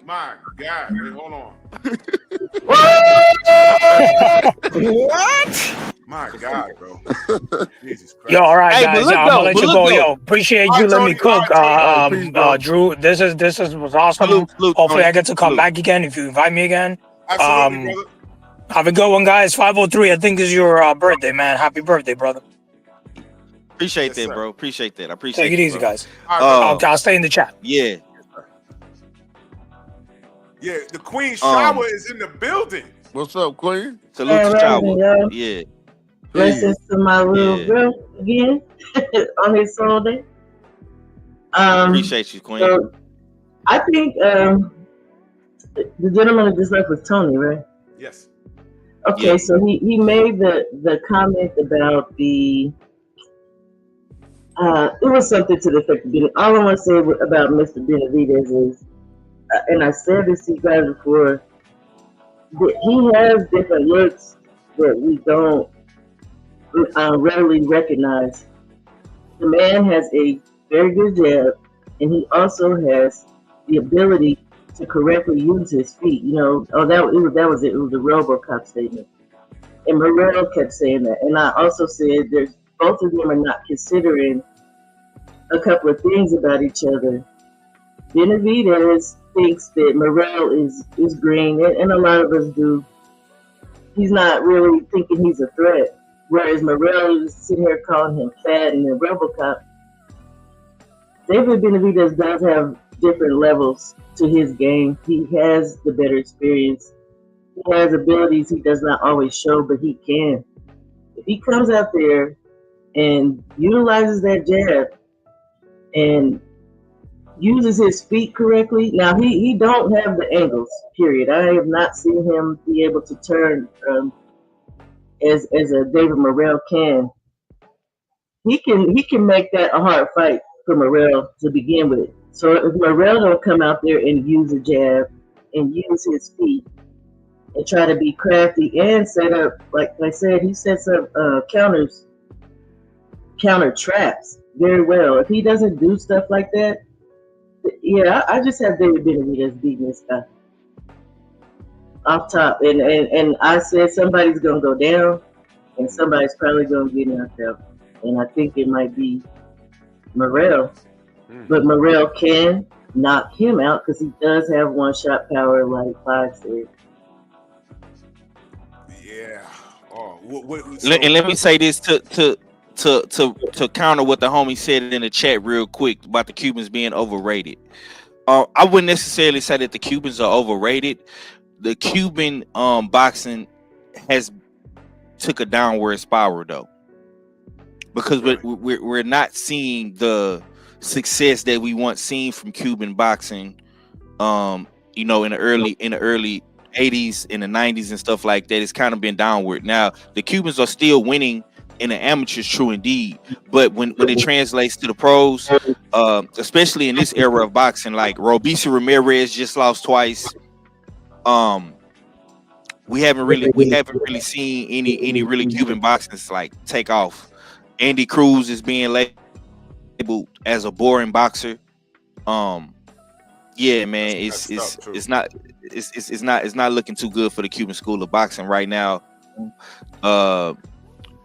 Speaker 2: My God. Wait, hold on.
Speaker 12: What?
Speaker 2: My God, bro. Jesus Christ.
Speaker 12: Yo, all right, guys. I'm gonna let you go. Yo, appreciate you letting me cook. Drew, this was awesome. Hopefully, I get to come back again if you invite me again.
Speaker 2: Absolutely, brother.
Speaker 12: Have a good one, guys. 503, I think is your birthday, man. Happy birthday, brother.
Speaker 8: Appreciate that, bro. Appreciate that. I appreciate it.
Speaker 12: Take it easy, guys.
Speaker 8: I'll
Speaker 12: stay in the chat.
Speaker 8: Yeah.
Speaker 2: Yeah, the Queen Shower is in the building.
Speaker 6: What's up, Queen?
Speaker 8: Salute to Shower.
Speaker 13: Yo.
Speaker 8: Yeah.
Speaker 13: Blessings to my little girl again on his soul day.
Speaker 8: Appreciate you, Queen.
Speaker 13: So I think the gentleman that just left was Tony, right?
Speaker 2: Yes.
Speaker 13: Okay,
Speaker 8: Yeah.
Speaker 13: so he made the comment about the it was something to the effect of all I want to say about Mr. Benavidez is, and I said this to you guys before, that he has different looks that we don't readily recognize. The man has a very good jab, and he also has the ability to correctly use his feet. You know, that was it. It was the RoboCop statement, and Morrell kept saying that. And I also said both of them are not considering a couple of things about each other. Benavidez thinks that Morrell is green, and a lot of us do. He's not really thinking he's a threat, whereas Morrell is sitting here calling him fat and then RoboCop. David Benavidez does have different levels to his game. He has the better experience. He has abilities he does not always show, but he can. If he comes out there and utilizes that jab and uses his feet correctly. Now he don't have the angles, period. I have not seen him be able to turn as a David Morrell can. He can make that a hard fight for Morrell to begin with. So if Morrell don't come out there and use a jab and use his feet and try to be crafty and set up, like I said, he sets up counter traps very well. If he doesn't do stuff like that, yeah, I just have David Benavidez beating this guy off top, and I said somebody's gonna go down, and somebody's probably gonna get knocked out, and I think it might be Morrell, but Morrell can knock him out because he does have one shot power, like Five said.
Speaker 2: Yeah. Oh,
Speaker 8: And let me say this to counter what the homie said in the chat real quick about the Cubans being overrated. I wouldn't necessarily say that the Cubans are overrated. The Cuban boxing has took a downward spiral though, because we're not seeing the success that we once seen from Cuban boxing. You know, in the early 80s, in the 90s and stuff like that, it's kind of been downward. Now the Cubans are still winning in the amateurs, true indeed, but when it translates to the pros, especially in this era of boxing, like Robeisy Ramirez just lost twice. We haven't really seen any really Cuban boxers like take off. Andy Cruz is being labeled as a boring boxer. Yeah, man, it's not looking too good for the Cuban school of boxing right now. My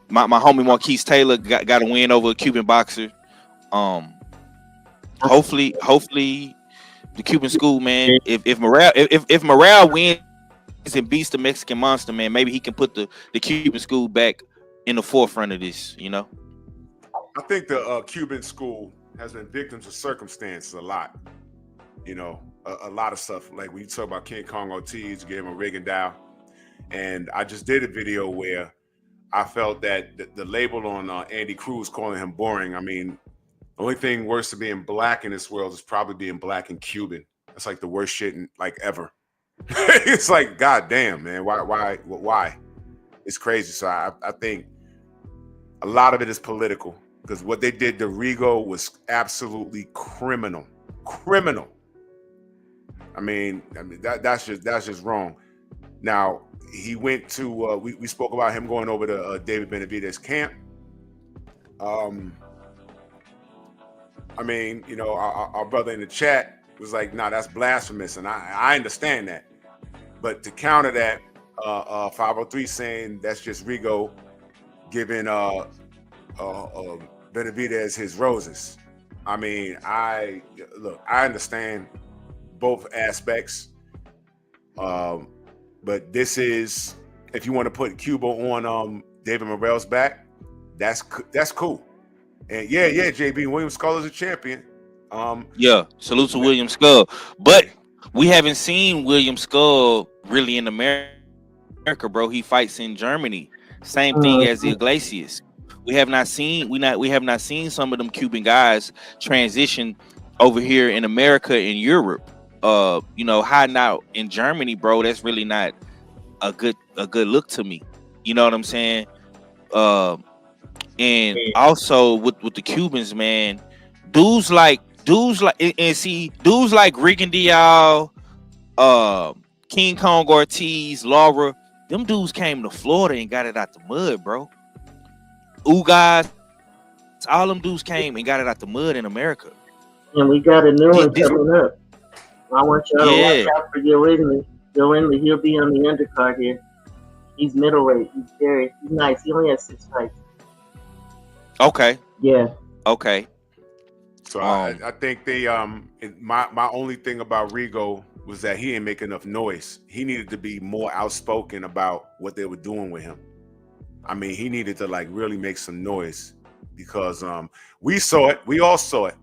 Speaker 8: homie Marquise Taylor got a win over a Cuban boxer. Hopefully the Cuban school, man, if Morale wins and beats the Mexican monster, man, maybe he can put the Cuban school back in the forefront of this, you know.
Speaker 2: I think the Cuban school has been victims of circumstances a lot. You know, a lot of stuff. Like when you talk about King Kong Ortiz, you gave him a Rigondeaux. And I just did a video where I felt that the label on Andy Cruz calling him boring. I mean, the only thing worse than being black in this world is probably being black and Cuban. That's like the worst shit ever. It's like, God damn, man. Why? It's crazy. So I think a lot of it is political, because what they did to Rigo was absolutely criminal. I mean that's just wrong. Now he went to we spoke about him going over to David Benavidez' camp. I mean, you know, our brother in the chat was like, "Nah, that's blasphemous," and I understand that. But to counter that, 503 saying that's just Rigo giving Benavidez his roses. I mean, I understand both aspects, but this is, if you want to put Cuba on David Morrell's back, that's cool. And yeah, JB, William Skull is a champion.
Speaker 8: Yeah, salute to William Skull, but we haven't seen William Skull really in America, bro. He fights in Germany. Same thing as Iglesias. We have not seen some of them Cuban guys transition over here in America and Europe. You know, hiding out in Germany, bro, that's really not a good look to me. You know what I'm saying? And also with the Cubans, man, dudes like Rigondeaux, King Kong Ortiz, Laura, them dudes came to Florida and got it out the mud, bro. Ugas, all them dudes came and got it out the mud in America.
Speaker 13: And we got a new one coming up. I want y'all to watch out for Gil Ridley. Gil Ridley, he'll be on the undercard here. He's middleweight. He's nice. He only has 6 fights.
Speaker 8: Okay.
Speaker 13: Yeah.
Speaker 8: Okay.
Speaker 2: So I think they my only thing about Rigo was that he didn't make enough noise. He needed to be more outspoken about what they were doing with him. I mean, he needed to like really make some noise, because we saw it. We all saw it.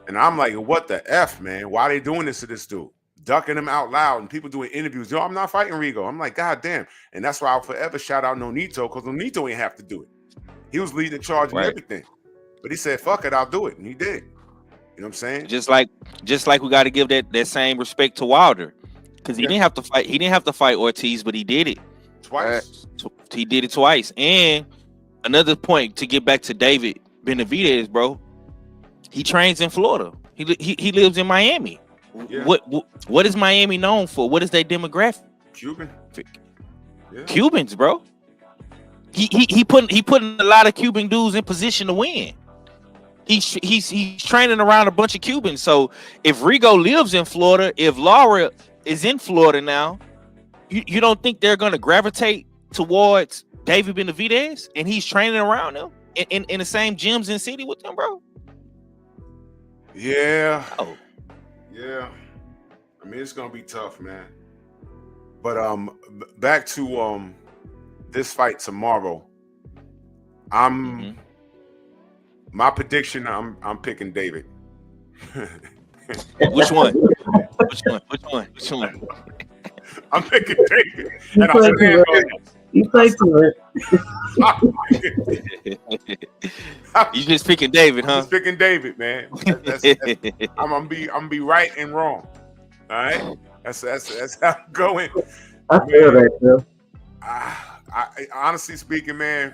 Speaker 2: And I'm like, what the F, man? Why are they doing this to this dude? Ducking him out loud and people doing interviews. Yo, I'm not fighting Rigo. I'm like, God damn. And that's why I'll forever shout out Nonito, because Nonito ain't have to do it. He was leading the charge and everything. But he said, fuck it, I'll do it. And he did. You know what I'm saying? Just
Speaker 8: like we got to give that same respect to Wilder. Because he didn't have to fight. He didn't have to fight Ortiz, but he did it.
Speaker 2: Twice.
Speaker 8: He did it twice. And another point, to get back to David Benavidez, bro. He trains in Florida. He lives in Miami. Yeah. What is Miami known for? What is their demographic?
Speaker 2: Cuban.
Speaker 8: Yeah. Cubans, bro. He putting a lot of Cuban dudes in position to win. He's training around a bunch of Cubans. So if Rigo lives in Florida, if Laura is in Florida now, you don't think they're gonna gravitate towards David Benavidez, and he's training around them in the same gyms in city with them, bro?
Speaker 2: Yeah. Yeah. I mean, it's gonna be tough, man. But back to this fight tomorrow. My prediction, I'm picking David.
Speaker 8: Which one? Which one?
Speaker 2: I'm picking David. And I stand on it.
Speaker 13: You play too much.
Speaker 8: You just picking David,
Speaker 2: I'm
Speaker 8: huh?
Speaker 2: just picking David, man. I'm gonna be right and wrong. All right, that's how I'm going.
Speaker 13: I feel that, though.
Speaker 2: I honestly speaking, man.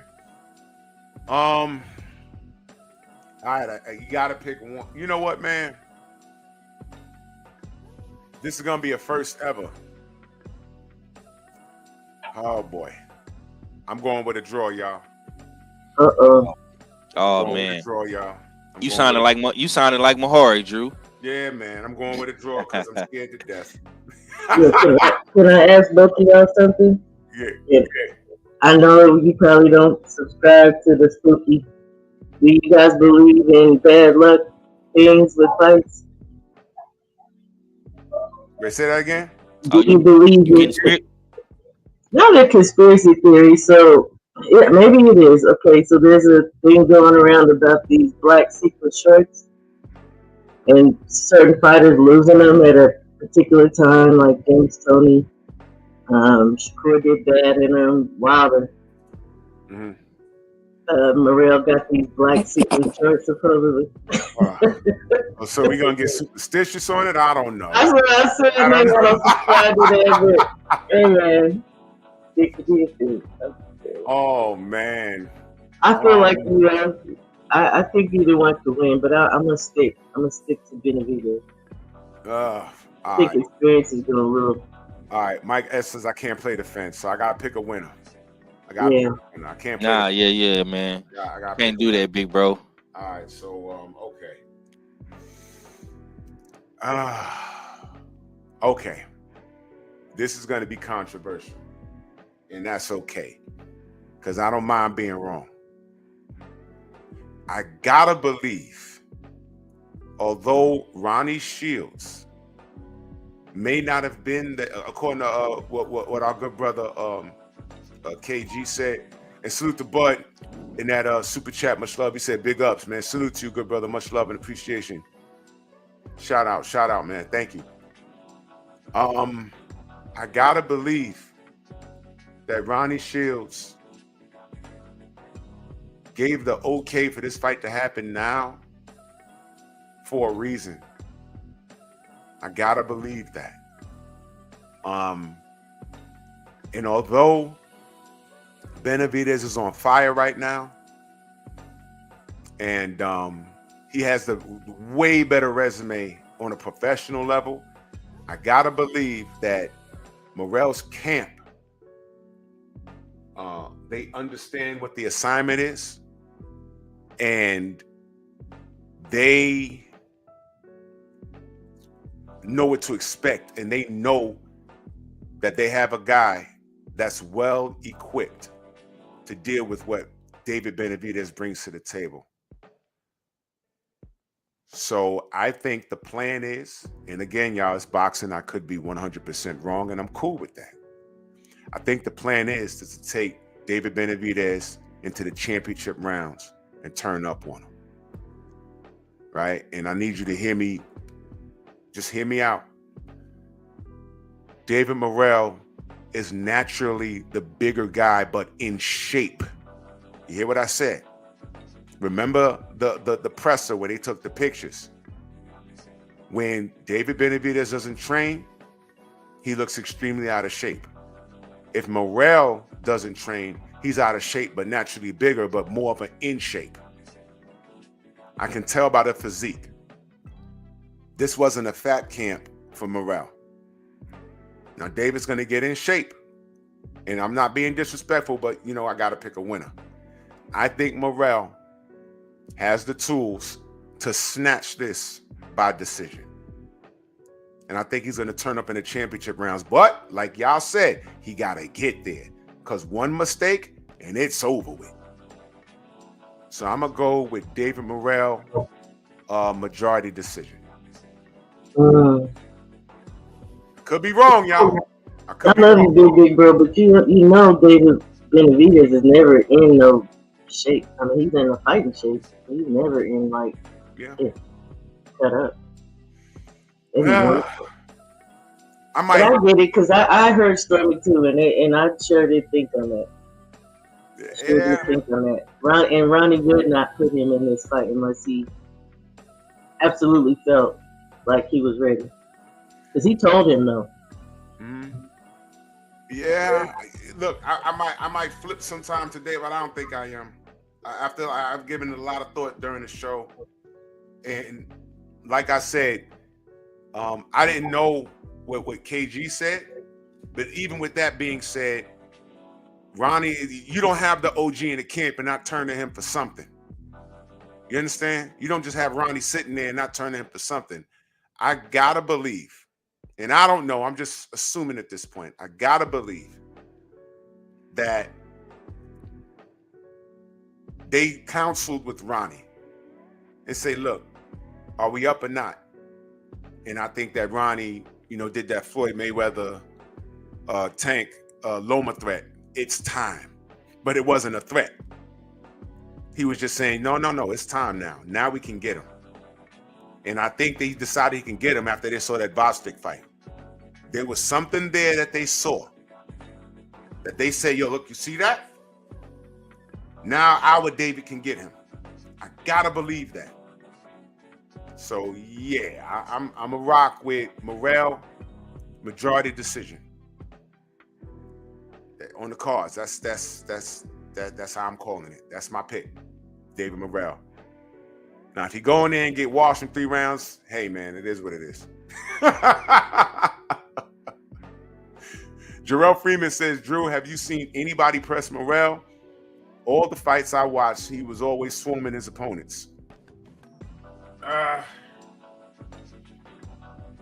Speaker 2: All right, you gotta pick one. You know what, man? This is gonna be a first ever. Oh boy, I'm going with a draw, y'all.
Speaker 13: Uh-oh.
Speaker 8: Oh
Speaker 2: Going with a
Speaker 8: man,
Speaker 2: draw, y'all.
Speaker 8: you sounded like Mahari, Drew.
Speaker 2: Yeah, man. I'm going with a draw because I'm scared to death.
Speaker 13: Yeah, can I ask both of y'all something?
Speaker 2: Yeah.
Speaker 13: I know you probably don't subscribe to the spooky. Do you guys believe in bad luck things with fights?
Speaker 2: Wait, say that again?
Speaker 13: Do you believe in not a conspiracy theory? So yeah, maybe it is. Okay, so there's a thing going around about these black secret shirts and certain fighters losing them at a particular time, like James Toney. Shakur did that, and Wilder. Morrell got these black secret shirts supposedly.
Speaker 2: So we gonna get superstitious on it? I don't know.
Speaker 13: That's what I said. I don't subscribe to that, but hey man, it could be a thing.
Speaker 2: Oh man,
Speaker 13: I feel like I think either one could win, but I'm gonna stick. I'm gonna stick to Benavidez. I think experience is gonna rule.
Speaker 2: All right, Mike S says I can't play the fence, so I gotta pick a winner. I can't play.
Speaker 8: Nah, yeah, man.
Speaker 2: I
Speaker 8: can't do that, big bro.
Speaker 2: All right, so okay. Okay. This is gonna be controversial, and that's okay, because I don't mind being wrong. I gotta believe, although Ronnie Shields may not have been according to what our good brother KG said, and salute to Bud in that super chat. Much love. He said big ups, man. Salute to you, good brother. Much love and appreciation. Shout out, man. Thank you. I gotta believe that Ronnie Shields gave the okay for this fight to happen now for a reason. I gotta believe that. And although Benavidez is on fire right now, and he has the way better resume on a professional level, I gotta believe that Morrell's camp, they understand what the assignment is, and they know what to expect, and they know that they have a guy that's well equipped to deal with what David Benavidez brings to the table. So I think the plan is, and again, y'all, it's boxing. I could be 100% wrong, and I'm cool with that. I think the plan is to take David Benavidez into the championship rounds and turn up on him. Right? And I need you to hear me. Just hear me out. David Morrell is naturally the bigger guy, but in shape. You hear what I said? Remember the presser where they took the pictures? When David Benavidez doesn't train, he looks extremely out of shape. If Morrell doesn't train, he's out of shape, but naturally bigger, but more of an in shape. I can tell by the physique. This wasn't a fat camp for Morrell. Now, David's going to get in shape. And I'm not being disrespectful, but, I got to pick a winner. I think Morrell has the tools to snatch this by decision. And I think he's going to turn up in the championship rounds. But, like y'all said, he got to get there. Because one mistake, and it's over with. So I'm going to go with David Morrell, majority decision. Could be wrong, y'all.
Speaker 13: I love you, big bro, but you know David Benavidez is never in no shape. I mean, he's in a fighting shape. He's never in cut up.
Speaker 2: I
Speaker 13: But I
Speaker 2: might.
Speaker 13: get it because I heard Stormy too, and I sure did think on that. Sure did
Speaker 2: Yeah.
Speaker 13: think on that. Ronnie would not put him in this fight unless he absolutely felt like he was ready. Because he told him no.
Speaker 2: Yeah. Look, I might flip sometime today, but I don't think I am. After I've given it a lot of thought during the show, and like I said, I didn't know what KG said, but even with that being said, Ronnie, you don't have the OG in the camp and not turn to him for something. You understand? You don't just have Ronnie sitting there and not turn to him for something. I gotta believe, and I don't know, I'm just assuming at this point, I gotta believe that they counseled with Ronnie and say, look, are we up or not? And I think that Ronnie, did that Floyd Mayweather Tank Loma threat. It's time. But it wasn't a threat. He was just saying, no, it's time now. Now we can get him. And I think they decided he can get him after they saw that Bostic fight. There was something there that they saw. That they say, yo, look, you see that? Now our David can get him. I gotta believe that. So yeah, I'm a rock with Morrell, majority decision. On the cards. That's how I'm calling it. That's my pick. David Morrell. Now, if he go in there and get washed in 3 rounds, hey man, it is what it is. Jarrell Freeman says, Drew, have you seen anybody press Morrell? All the fights I watched, he was always swarming his opponents.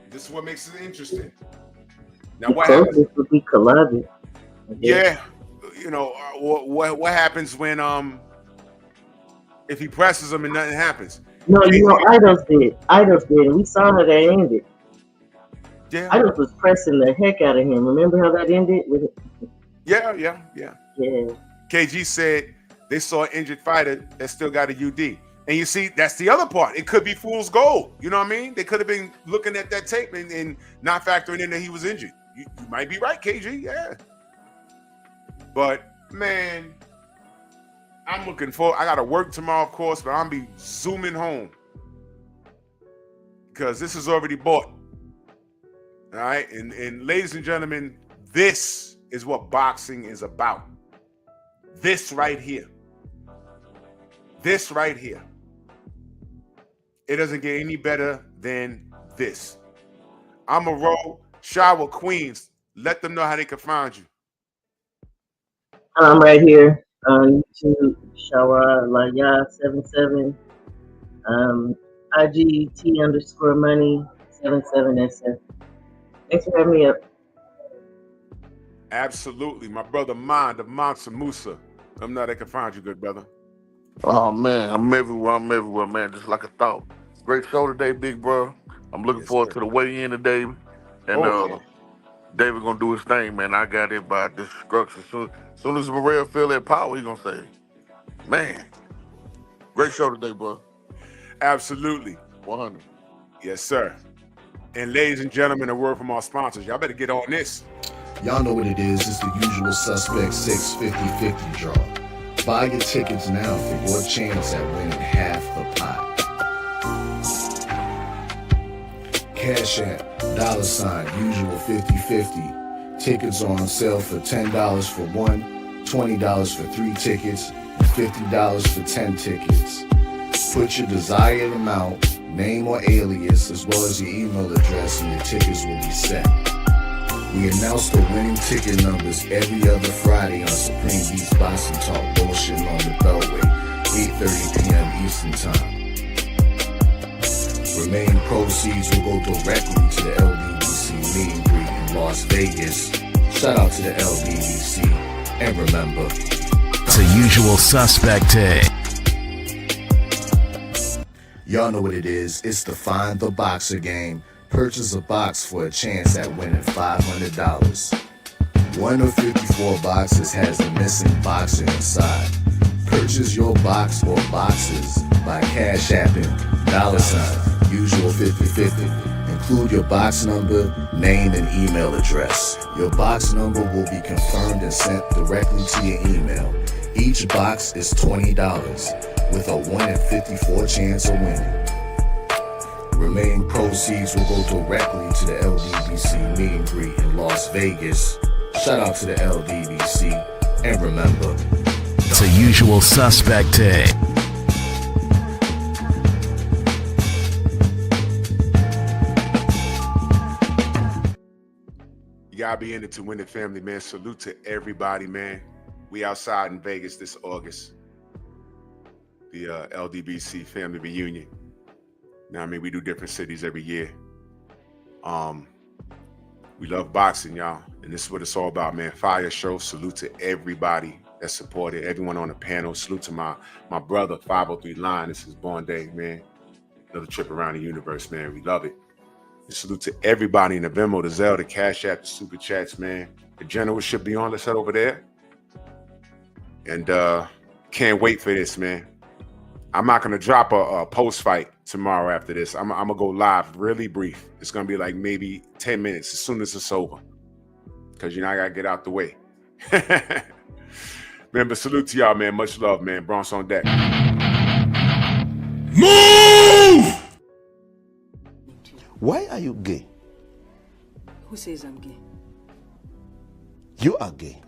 Speaker 2: This is what makes it interesting. Now, what happens?
Speaker 13: This would be collabing.
Speaker 2: Yeah, what happens when if he presses him and nothing happens?
Speaker 13: No, Idos did. And we saw how that ended.
Speaker 2: Yeah.
Speaker 13: Idos was pressing the heck out of him. Remember how that ended?
Speaker 2: Yeah.
Speaker 13: Yeah.
Speaker 2: KG said they saw an injured fighter that still got a UD. And you see, that's the other part. It could be fool's gold. You know what I mean? They could have been looking at that tape and not factoring in that he was injured. You might be right, KG. Yeah. But, man, I'm looking forward. I got to work tomorrow, of course, but I'm be zooming home because this is already bought. All right? And ladies and gentlemen, this is what boxing is about. This right here. This right here. It doesn't get any better than this. I'm a roll. Shower Queens. Let them know how they can find you.
Speaker 13: I'm right here on YouTube, Shawa Laya77, IG T_money 77SF. Thanks for having me up.
Speaker 2: Absolutely. My brother Mind of Mansa Musa. Let them know they can find you, good brother.
Speaker 6: Oh man, I'm everywhere, man. Just like a thought. Great show today, big bro. I'm looking forward to the weigh-in today. And David gonna do his thing, man. I got it by destruction. Soon as Morrell feel that power, he gonna say, man, great show today, bro.
Speaker 2: Absolutely.
Speaker 6: 100.
Speaker 2: Yes, sir. And ladies and gentlemen, a word from our sponsors. Y'all better get on this.
Speaker 14: Y'all know what it is. It's the Usual Suspect 650-50 draw. Buy your tickets now for your chance at winning half the pot. Cash App, $, Usual 50-50. Tickets are on sale for $10 for 1, $20 for 3 tickets, and $50 for 10 tickets. Put your desired amount, name or alias, as well as your email address, and your tickets will be set. We announce the winning ticket numbers every other Friday on Supreme Beats Boxing Talk Bullshit on the Beltway, 8:30 p.m. Eastern Time. Remaining proceeds will go directly to the LBBC meet and greet in Las Vegas. Shout out to the LBBC. And remember,
Speaker 15: it's a Usual Suspect day.
Speaker 14: Y'all know what it is. It's the Find the Boxer game. Purchase a box for a chance at winning $500. One of 54 boxes has the missing boxer inside. Purchase your box or boxes by Cash Apping $, Usual 50-50, and Include your box number, name, and email address. Your box number will be confirmed and sent directly to your email. Each box is $20 with a 1 in 54 chance of winning. Remaining proceeds will go directly to the LDBC meet and greet in Las Vegas. Shout out to the LDBC. And remember,
Speaker 15: The Usual Suspect Day.
Speaker 2: You gotta be in it to win it, family, man. Salute to everybody, man. We outside in Vegas this August. The LDBC family reunion. Now, I mean, we do different cities every year. We love boxing, y'all. And this is what it's all about, man. Fire show. Salute to everybody that supported, everyone on the panel. Salute to my brother, 503 Line. This is Born Day, man. Another trip around the universe, man. We love it. And salute to everybody in the Venmo, the Zelle, the Cash App, the Super Chats, man. The general should be on. Let's head over there. And can't wait for this, man. I'm not going to drop a post-fight tomorrow after this. I'm going to go live really brief. It's going to be like maybe 10 minutes as soon as it's over. Because, I got to get out the way. Man, but salute to y'all, man. Much love, man. Bronx on deck.
Speaker 1: Move! Why are you gay?
Speaker 16: Who says I'm gay?
Speaker 1: You are gay.